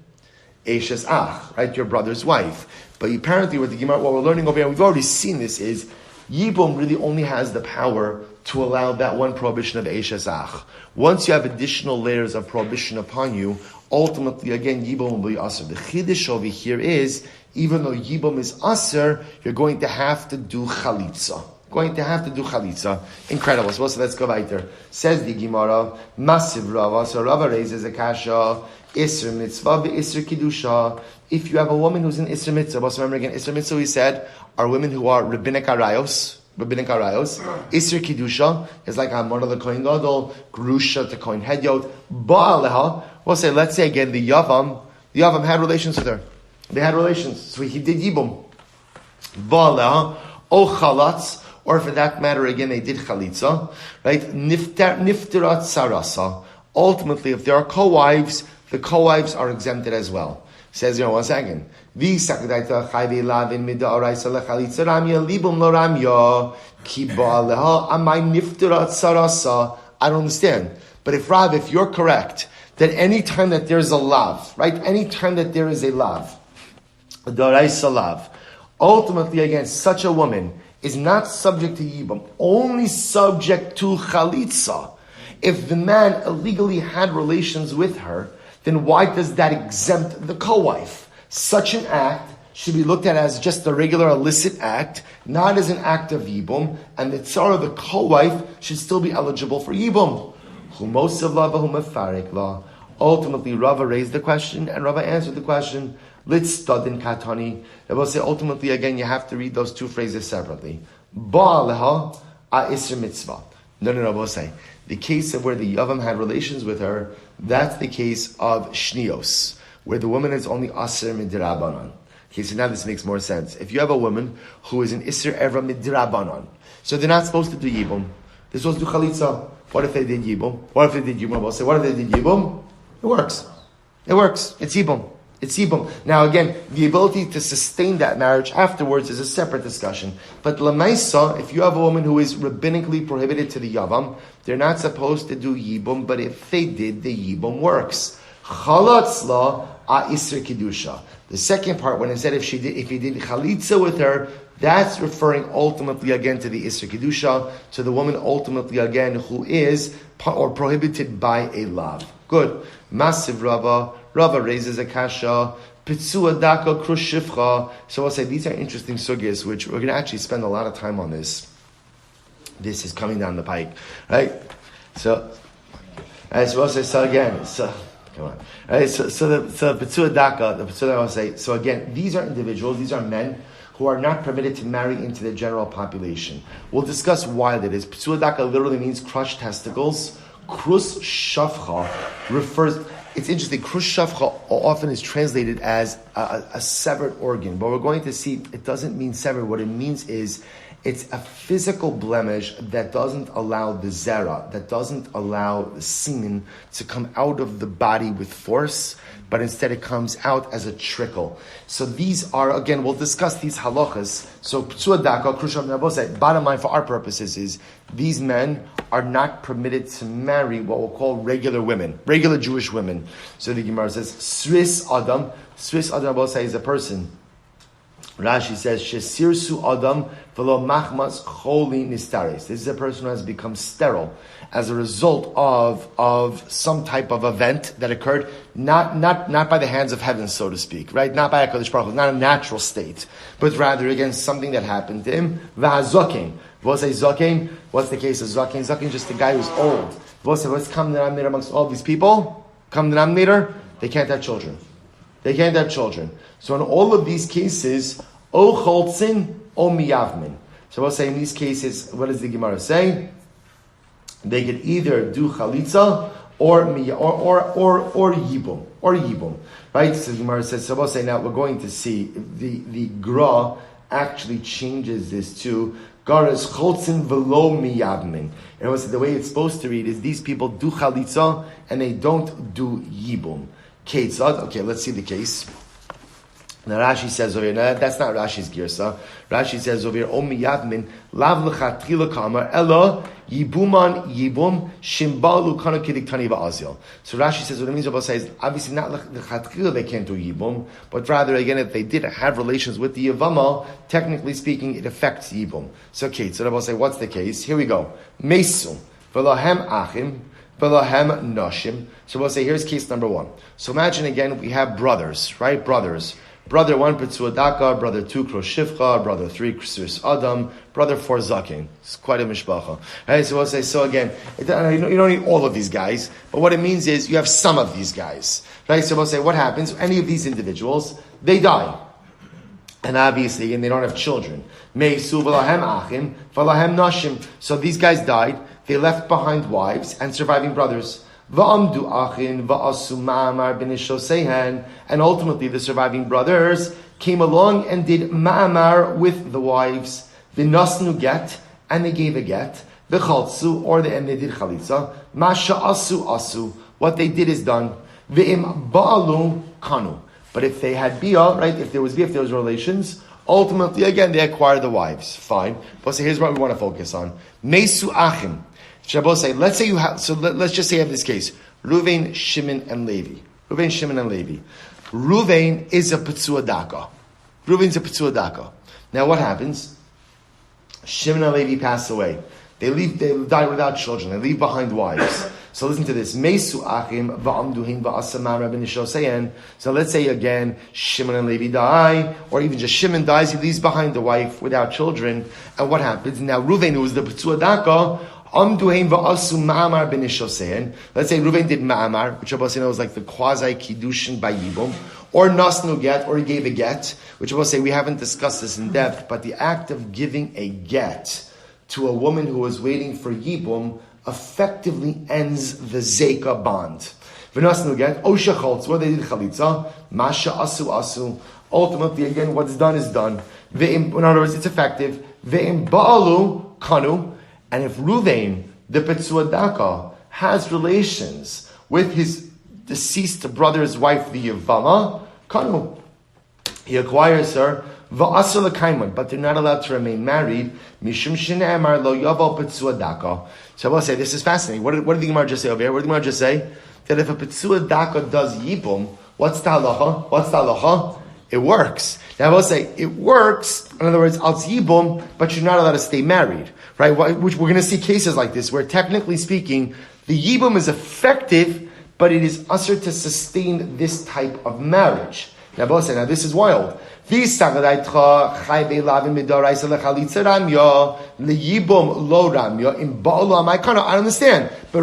A: Eshes ach, right? Your brother's wife. But apparently what we're learning over here, we've already seen this, is Yibum really only has the power to allow that one prohibition of Eshes ach. Once you have additional layers of prohibition upon you, ultimately again Yibum will be Aser. The Chiddush over here is, even though Yibum is Aser, you're going to have to do Chalitza. Incredible. So let's go weiter. Says the Gemara, Massive Rava. So Rava raises a kasha. Isser mitzvah, Isser kiddusha. If you have a woman who's in Isser mitzvah, so remember again, Isser mitzvah we said are women who are rabbinic arayos. Isser kiddusha is like Amor the Kohen Gadol, Grusha to Kohen Hedyot. Ba'aleha, we'll say, let's say again, the Yavam had relations with her. They had relations, so he did Yibum. Ba'aleha, o chalatz, or for that matter, again, they did chalitza, right? Niftirat sarasa. Ultimately, if there are co-wives, the co-wives are exempted as well. Says, one second. I don't understand. But if you're correct, that any time that there's a lav, right? Any time that there is a lav, a daraisa lav, ultimately, again, such a woman is not subject to yibum, only subject to chalitza. If the man illegally had relations with her, then why does that exempt the co-wife? Such an act should be looked at as just a regular illicit act, not as an act of yibum, and the tzara, the co-wife, should still be eligible for yibum. Ultimately, Rava raised the question, and Rava answered the question. Litzdadin katani. I will say, ultimately, again, you have to read those two phrases separately. Ba'aleha isser mitzvah. No, we'll say. The case of where the Yavam had relations with her, that's the case of shnios, where the woman is only aser midrabanan. Okay, so now this makes more sense. If you have a woman who is an iser evra midrabanan, so they're not supposed to do yibum. They're supposed to do chalitza. What if they did yibum? What if they did yibum? We'll say, what if they did yibum? It works. It's yibum. Now again, the ability to sustain that marriage afterwards is a separate discussion. But lemaisa, if you have a woman who is rabbinically prohibited to the yavam, they're not supposed to do yibum, but if they did, the yibum works. Chalatzla a isser kiddusha. The second part, when it said if he did chalitza with her, that's referring ultimately again to the isser kiddusha, to the woman ultimately again who is or prohibited by a lav. Good. Massive Rava raises a kasha. Pitsua daka krushivcha. So I'll say these are interesting sugyas, which we're going to actually spend a lot of time on this. This is coming down the pike, right? So we'll say, come on. Right? So the pitsua daka, the pitsua daka will say, so again, these are individuals, these are men who are not permitted to marry into the general population. We'll discuss why that is. Pitsua daka literally means crushed testicles. Krus shavcha refers. It's interesting. Krus shavcha often is translated as a severed organ, but we're going to see it doesn't mean severed. What it means is it's a physical blemish that doesn't allow the zera, that doesn't allow the semen to come out of the body with force, but instead it comes out as a trickle. So these are, again, we'll discuss these halachas. So ptsua daka, krusham nabosai, bottom line for our purposes is these men are not permitted to marry what we'll call regular women, regular Jewish women. So the Gemara says, Sris Adam nabosai is a person Rashi says, Shesirsu Adam velo machmas choli nistares. This is a person who has become sterile as a result of some type of event that occurred, not by the hands of heaven, so to speak, right? Not by HaKadosh Baruch Hu, not a natural state, but rather against something that happened to him. V'hazokein. What's a zokein? What's the case of zokein? Zokein is just a guy who's old. What's common denominator amongst all these people? Common denominator? They can't have children. They can't have children. So in all of these cases, o choltzin, o miyavmin. So we'll say in these cases, what does the Gemara say? They could either do chalitza or yibum, right? So the Gemara says. So we'll say now we're going to see the gra actually changes this to garas choltzin velo miyavmin. And the way it's supposed to read is these people do chalitza and they don't do yibum. Okay, let's see the case. Now Rashi says over here, no, that's not Rashi's girsa. Rashi says over here, Omi Yavmin, Lav Lechatchila Kamar, Ella, Yibuman Yibum, Shimbalu Kana Kidiktani Va'azil. So Rashi says what it means, Rabbi says, obviously not Lechatchila they can't do Yibum, but rather again, if they did have relations with the Yevamo, technically speaking, it affects Yibum. So okay, so Rabbi say, what's the case? Here we go. Mesu, V'lahem Achim, V'lahem Noshim. So we'll say, here's case number one. So imagine again, we have brothers, right? Brothers. Brother 1, Pitzua Daka, brother 2, Kroshivcha, brother 3, Ksiris Adam, brother 4, Zakin. It's quite a mishpacha. Right, so we'll say, so again, you don't need all of these guys, but what it means is you have some of these guys. Right, so we'll say, what happens? Any of these individuals, they die. And obviously, and they don't have children. Meisu v'lahem achim, v'lahem nashim. So these guys died, they left behind wives and surviving brothers. Va'amdu achin va'asu ma'amar b'nishoseihen, and ultimately the surviving brothers came along and did ma'amar with the wives. V'nasnu get, and they gave a get. V'chaltsu, and they did chalitza. Masha asu, what they did is done. V'im ba'alu kanu. But if they had bia, right, if there was relations, ultimately again they acquired the wives. Fine. But so here's what we want to focus on. Mesu achim. Shabbos say, let's say you have, so let's just say you have this case. Ruvain, Shimon, and Levi. Ruvain is a Petzua Daka. Ruvain's a Petzua Daka. Now what happens? Shimon and Levi pass away. They die without children. They leave behind wives. So listen to this. Mesu achim va'amduhin va'asamara b'nishoseyen. So let's say again, Shimon and Levi die, or even just Shimon dies, he leaves behind the wife without children. And what happens? Now Ruvain, who was the Petzua Daka, let's say Reuven did ma'amar, which Abbas knows like the quasi kiddushin by Yibum, or nasnu get, or he gave a get, which Abbas say we haven't discussed this in depth, but the act of giving a get to a woman who was waiting for Yibum effectively ends the zeka bond. V'nasnu get, osha choltz, where they did chalitza, masha asu. Ultimately, again, what's done is done. In other words, it's effective. Ve'im ba'alu kanu. And if Ruvain, the Petzua Daka, has relations with his deceased brother's wife, the Yevama, Kanu, he acquires her, Va'asar l'kaiman, but they're not allowed to remain married, Mishum shene'emar lo yaval Petzua Daka. So I will say, this is fascinating. What did the Gemara just say over here? What did the Gemara just say? That if a Petzua Daka does Yibum, what's the halacha? It works. Now I will say, it works, in other words, al Yibum, but you're not allowed to stay married. Right, which we're going to see cases like this, where technically speaking, the Yibum is effective, but it is usher to sustain this type of marriage. Now this is wild. I understand. But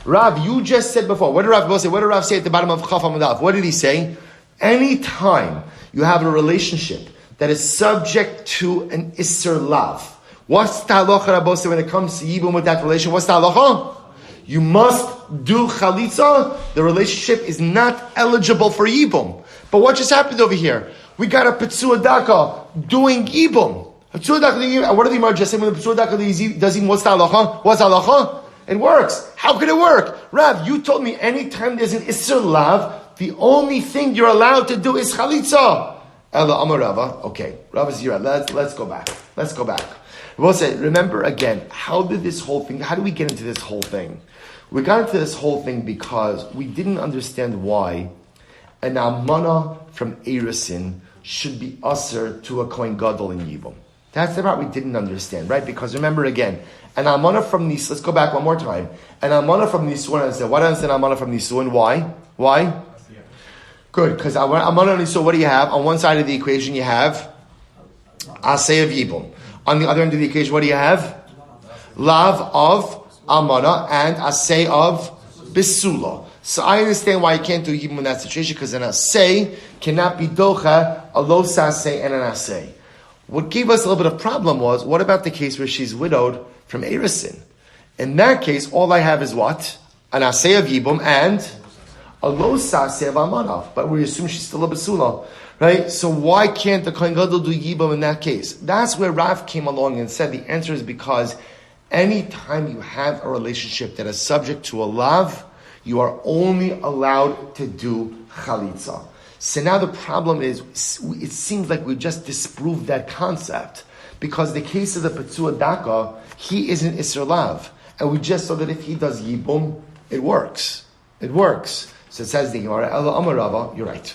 A: Rav, you just said before, what did Rav say at the bottom of Chaf Amud? What did he say? Anytime you have a relationship that is subject to an Isser Lav, what's the halacha, Rabbi, when it comes to Yibum with that relation? What's the halacha? You must do chalitza. The relationship is not eligible for Yibum. But what just happened over here? We got a Petzua Daka doing Yibum. What did the Gemara just say when the Petzua Daka does Yibum? What's the halacha? What's the halacha? It works. How can it work? Rav, you told me anytime there's an Isser Lav, the only thing you're allowed to do is chalitza. Ella Amar Rava. Okay, Rava is here. Let's go back. We'll say, remember again, how do we get into this whole thing? We got into this whole thing because we didn't understand why an almana from Erisin should be usher to a Kohen Gadol in Yibum. That's the part we didn't understand, right? Because remember again, an almana from Nisuin, let's go back one more time. An almana from Nisuin, I said, why don't I say an almana from Nisuin? Why? Good, because almana from Nisuin, what do you have? On one side of the equation, you have asay of Yibum. On the other end of the equation, what do you have? Lav of almana and asay of bisula. So I understand why you can't do Yibum in that situation, because an asay cannot be docha, a lo sasay, and an asay. What gave us a little bit of problem was, what about the case where she's widowed from Erisin? In that case, all I have is what? An asay of Yibum and a lo saseh of Amanav. But we assume she's still a basula, right? So why can't the Kohen Gadol do Yibum in that case? That's where Rav came along and said the answer is because anytime you have a relationship that is subject to a lav, you are only allowed to do chalitza. So now the problem is, it seems like we just disproved that concept. Because the case of the Petzua Daka, he isn't Isser Lav. And we just saw that if he does Yibum, it works. It works. So it says the Gemara, Elo Amar Rava, you're right.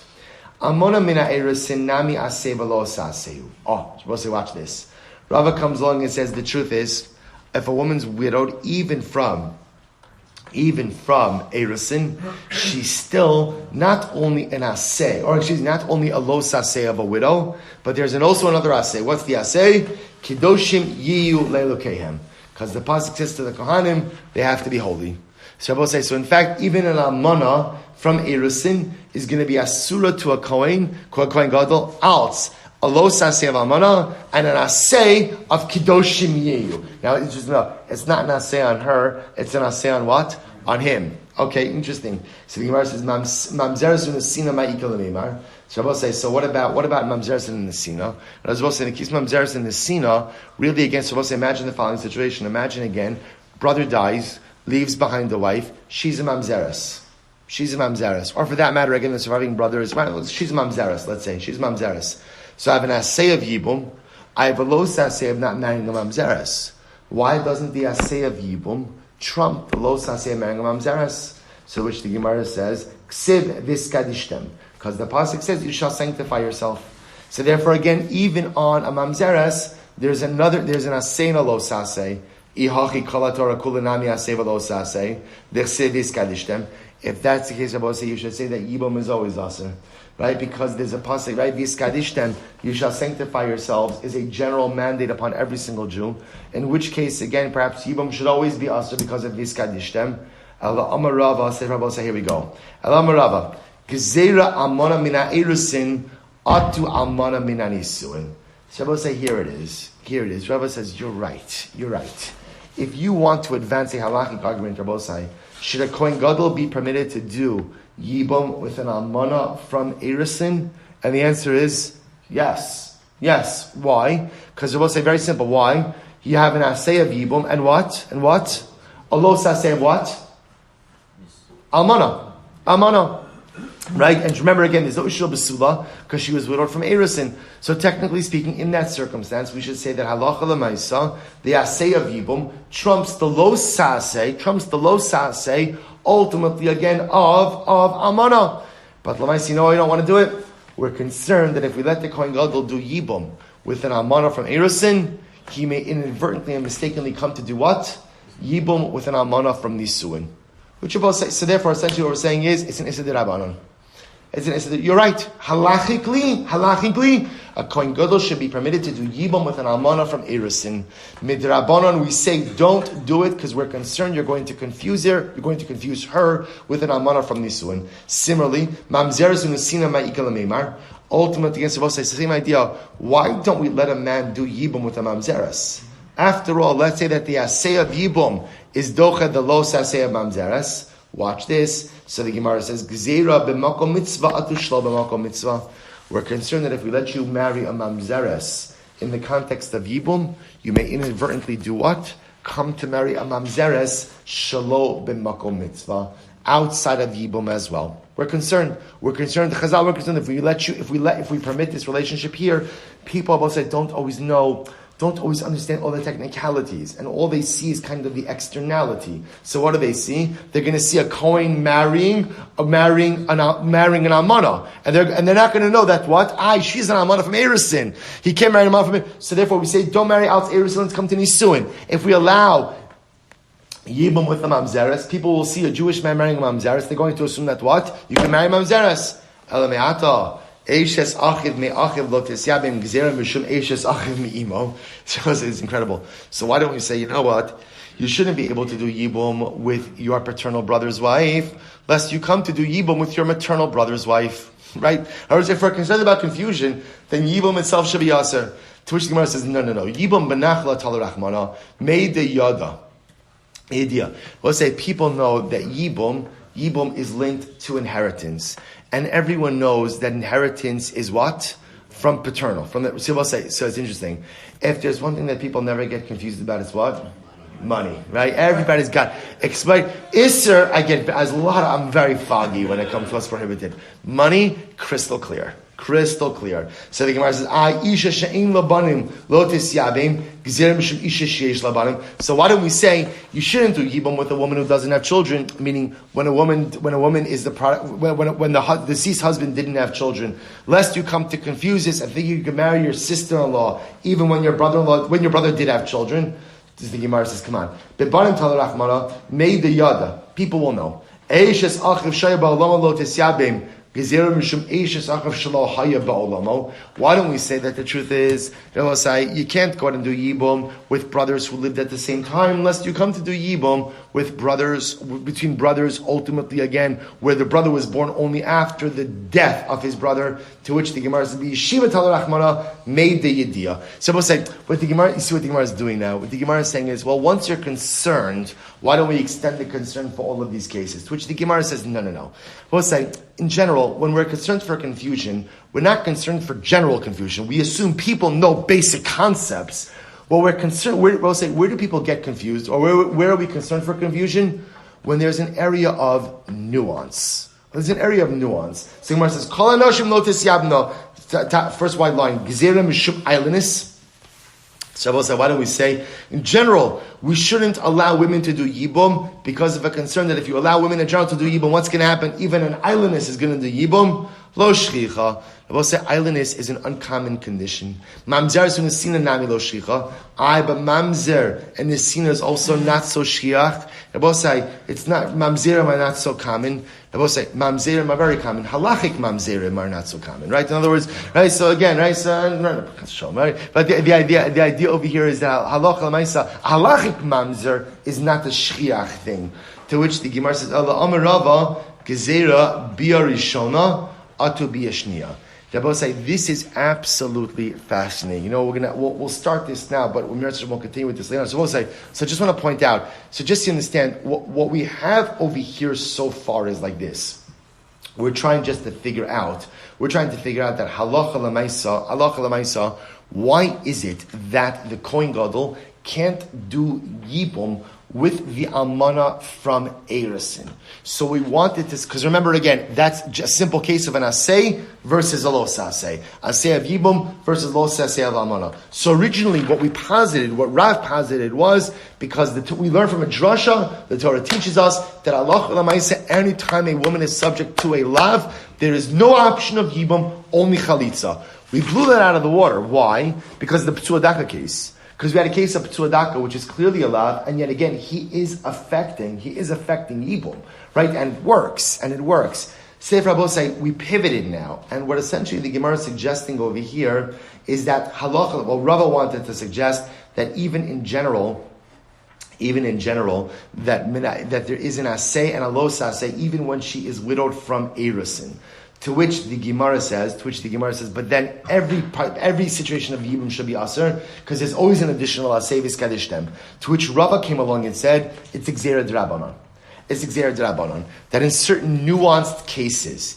A: Amona mina eresin nami aseh v'lo saseu. Oh, you're supposed to watch this. Rava comes along and says the truth is, if a woman's widowed, even from Erusin, she's still not only an asay, or she's not only a lo saseh of a widow, but there's also another asay. What's the asay? Kidoshim yiyu leilokehem. Because the pasuk says to the Kohanim, they have to be holy. So in fact, even an almana from Erusin is going to be asura to a Kohen Gadol, als a lo saseh of almana, and an asay of kidoshim yiyu. Now, it's just it's not an asay on her, it's an asay on what? On him. Okay, interesting. So the Gemara says, mamzeres u'nesina ma'ikal l'meimar. So Rabbi says, so what about mamzeres and nesina? And as well say, in the case of mamzeres and nesina, really again, so Rabbi say, imagine the following situation. Imagine again, brother dies, leaves behind the wife, she's a mamzeres. Or for that matter, again, the surviving brother is, well, she's a mamzeres, let's say, she's a mamzeres. So I have an asay of Yibum, I have a lo asay of not marrying a mamzeres. Why doesn't the asay of Yibum trump the lo saseh of marrying a mamzeres? So which the Gemara says, ksiv viskadishtem. Because the pasuk says, you shall sanctify yourself. So therefore, again, even on a mamzeres, there's an asay and a lo saseh. Ihachi kol haTorah kulanami asay v'lo saseh. V'ksiv viskadishtem. If that's the case, you should say that Yibum is always asur. Right? Because there's a pasuk, right? Viskadishtem, you shall sanctify yourselves, is a general mandate upon every single Jew. In which case, again, perhaps Yibum should always be asur because of Viskadishtem. Ela Amar Rava, say Rabbi, say, here we go. Ela Amar Rava, Gezerah amana mina erusin, atu amana mina nisuin. So Rabbi say, here it is. Rabbi says, you're right. If you want to advance a halachic argument, Rabbi say, should a Kohen Gadol be permitted to do Yibum with an almana from Erusin? And the answer is yes. Why? Because we'll say very simple. Why? You have an asay of Yibum and what? A lo saseh of what? Almana. Right? And remember again, there's no ushul besula because she was widowed from Erusin. So technically speaking, in that circumstance, we should say that halacha l'maisa, the asay of Yibum trumps the lo saseh, ultimately again of Amana. But l'maisa, you don't want to do it. We're concerned that if we let the Kohen Gadol do Yibum with an Amana from Erusin, he may inadvertently and mistakenly come to do what? Yibum with an Amana from Nisuin. Which you both say. So therefore, essentially what we're saying is, it's an Issa d'Rabbanan. You're right. Halachically, a Kohen Gadol should be permitted to do Yibum with an Almana from Erusin. Midrabanan, we say don't do it because we're concerned you're going to confuse her. You're going to confuse her with an Almana from Nisuin. Similarly, Mamzeres u'nesina ma'ikal l'meimar. Ultimately, against the same idea. Why don't we let a man do Yibum with a Mamzeres? After all, let's say that the Asay of Yibum is docha the lo saseh of Mamzeres. Watch this. So the Gemara says, Gzeira b'makom mitzvah atushlo b'makom mitzvah. We're concerned that if we let you marry a mamzeres in the context of Yibum, you may inadvertently do what? Come to marry a mamzeres shalo b'makom mitzvah outside of Yibum as well. We're concerned. The Chazal, we're concerned if we permit this relationship here, people will say don't always know don't always understand all the technicalities, and all they see is kind of the externality. So what do they see? They're going to see a Kohen marrying an almana, and they're not going to know that what? She's an almana from Erisin. He can't marry an almana from Erisin. So therefore we say, don't marry out Erisin, let's come to Nisuin. If we allow Yibum with the mamzeres, people will see a Jewish man marrying a mamzeres, they're going to assume that what? You can marry mamzeres. Elameata. Eishes achiv me achiv lo tisyabim gzera mishum eishes achiv me imo. So it's incredible. So why don't we say, you know what? You shouldn't be able to do yibum with your paternal brother's wife, lest you come to do yibum with your maternal brother's wife. Right? Or if we're concerned about confusion, then yibum itself should be aser. To which the Gemara says, no. Yibum benachla talarachmana made the yada. Idea. Let's say people know that yibum is linked to inheritance. And everyone knows that inheritance is what? From paternal. So we'll say, so it's interesting. If there's one thing that people never get confused about, it's what? Money, right? Everybody's got explain. Isser, I'm very foggy when it comes to what's prohibited. Money, crystal clear. Crystal clear. So the Gemara says, Isha she'im labanim lo tisyabim gzera mishum isha she'esh labanim. So why don't we say you shouldn't do yibum with a woman who doesn't have children? Meaning, when a woman is the product, when the deceased husband didn't have children, lest you come to confuse this and think you can marry your sister-in-law even when your brother did have children. This is the Gemara says, come on. Bebanim talarachmana made the yada. People will know. Eishes achiv shaya ba'olama lo tisyabim. Why don't we say that the truth is, they'll say, you can't go out and do yibum with brothers who lived at the same time, unless you come to do yibum with brothers, between brothers, ultimately again, where the brother was born only after the death of his brother, to which the Gemara says, Yeshiva Talarachmana made the yediyah. So we'll say, you see what the Gemara is doing now? What the Gemara is saying is, well, once you're concerned, why don't we extend the concern for all of these cases? To which the Gemara says, no. We'll say, in general, when we're concerned for confusion, we're not concerned for general confusion. We assume people know basic concepts. Well, we're concerned, we'll say, where do people get confused? Or where are we concerned for confusion? When there's an area of nuance. There's an area of nuance. So Gemara says, Kol hanoshim lo tisyabno. First white line, Gezerah mishum ailenis. Shabbos said, why don't we say, in general, we shouldn't allow women to do yibum because of a concern that if you allow women in general to do yibum, what's going to happen? Even an islandess is going to do yibum. Lo shchicha. Shabbos said, islandess is an uncommon condition. Mamzer is nesina nami lo shchicha. But mamzer and nesina is also not so shchiach. Shabbos say, it's not, mamzerim are not so common. Shabbos say, mamzerim are very common. Halachic mamzerim are not so common. Right? In other words, right? So again, right? Right? But the idea over here is that halachic mamzer is not a shchiach thing. To which the Gemara says, Allah Amarava gezera biarishona atu biyashniya. Rabbi say this is absolutely fascinating. You know, we'll start this now, but we'll continue with this later. So we'll say. So just want to point out. So just to understand what we have over here so far is like this. We're trying to figure out that halacha l'maisa. Why is it that the Kohen Gadol can't do yibum with the almana from Erisin? So we wanted to, because remember again, that's just a simple case of an asay versus a lo asay. Asay of yibum versus lo asay of almana. So originally what Rav posited was, because we learn from a drasha, the Torah teaches us that Allah l'maisa, anytime a woman is subject to a lav, there is no option of yibum, only chalitza. We blew that out of the water. Why? Because of the P'tuadaka case. Because we had a case of P'tuadaka, which is clearly allowed, and yet again, he is affecting Yibum, right? And it works. Sefer Rabbo say, we pivoted now, and what essentially the Gemara is suggesting over here is that halacha, well, Rava wanted to suggest that even in general, that there is an asay and a lo asay, even when she is widowed from Erisin. To which the Gemara says, but then every situation of Yibum should be Aser, because there's always an additional Asay v'skadishtem. To which Rava came along and said, it's Gzera D'Rabbanan. That in certain nuanced cases,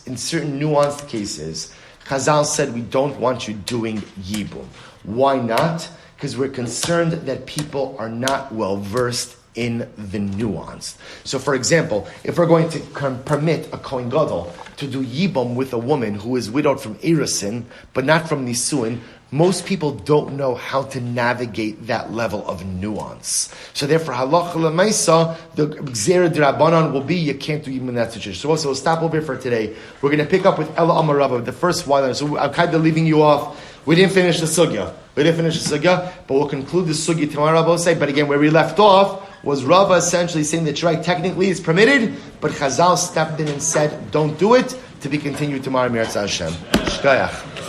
A: Chazal said, we don't want you doing Yibum. Why not? Because we're concerned that people are not well versed in the nuance. So for example, if we're going to permit a Kohen Gadol to do Yibum with a woman who is widowed from Erisin, but not from Nisuin, most people don't know how to navigate that level of nuance. So therefore, halacha l'maisa, the gzera d'Rabbanan will be you can't do even in that situation. So also we'll stop over here for today. We're going to pick up with Ela Amar Rabba, the first one. So I'm kind of leaving you off. We didn't finish the sugya. But we'll conclude the sugya tomorrow, Rabbi say. But again, where we left off was Rava essentially saying that right, technically it's permitted, but Chazal stepped in and said, don't do it, to be continued tomorrow, Mirza Hashem. Shkayach.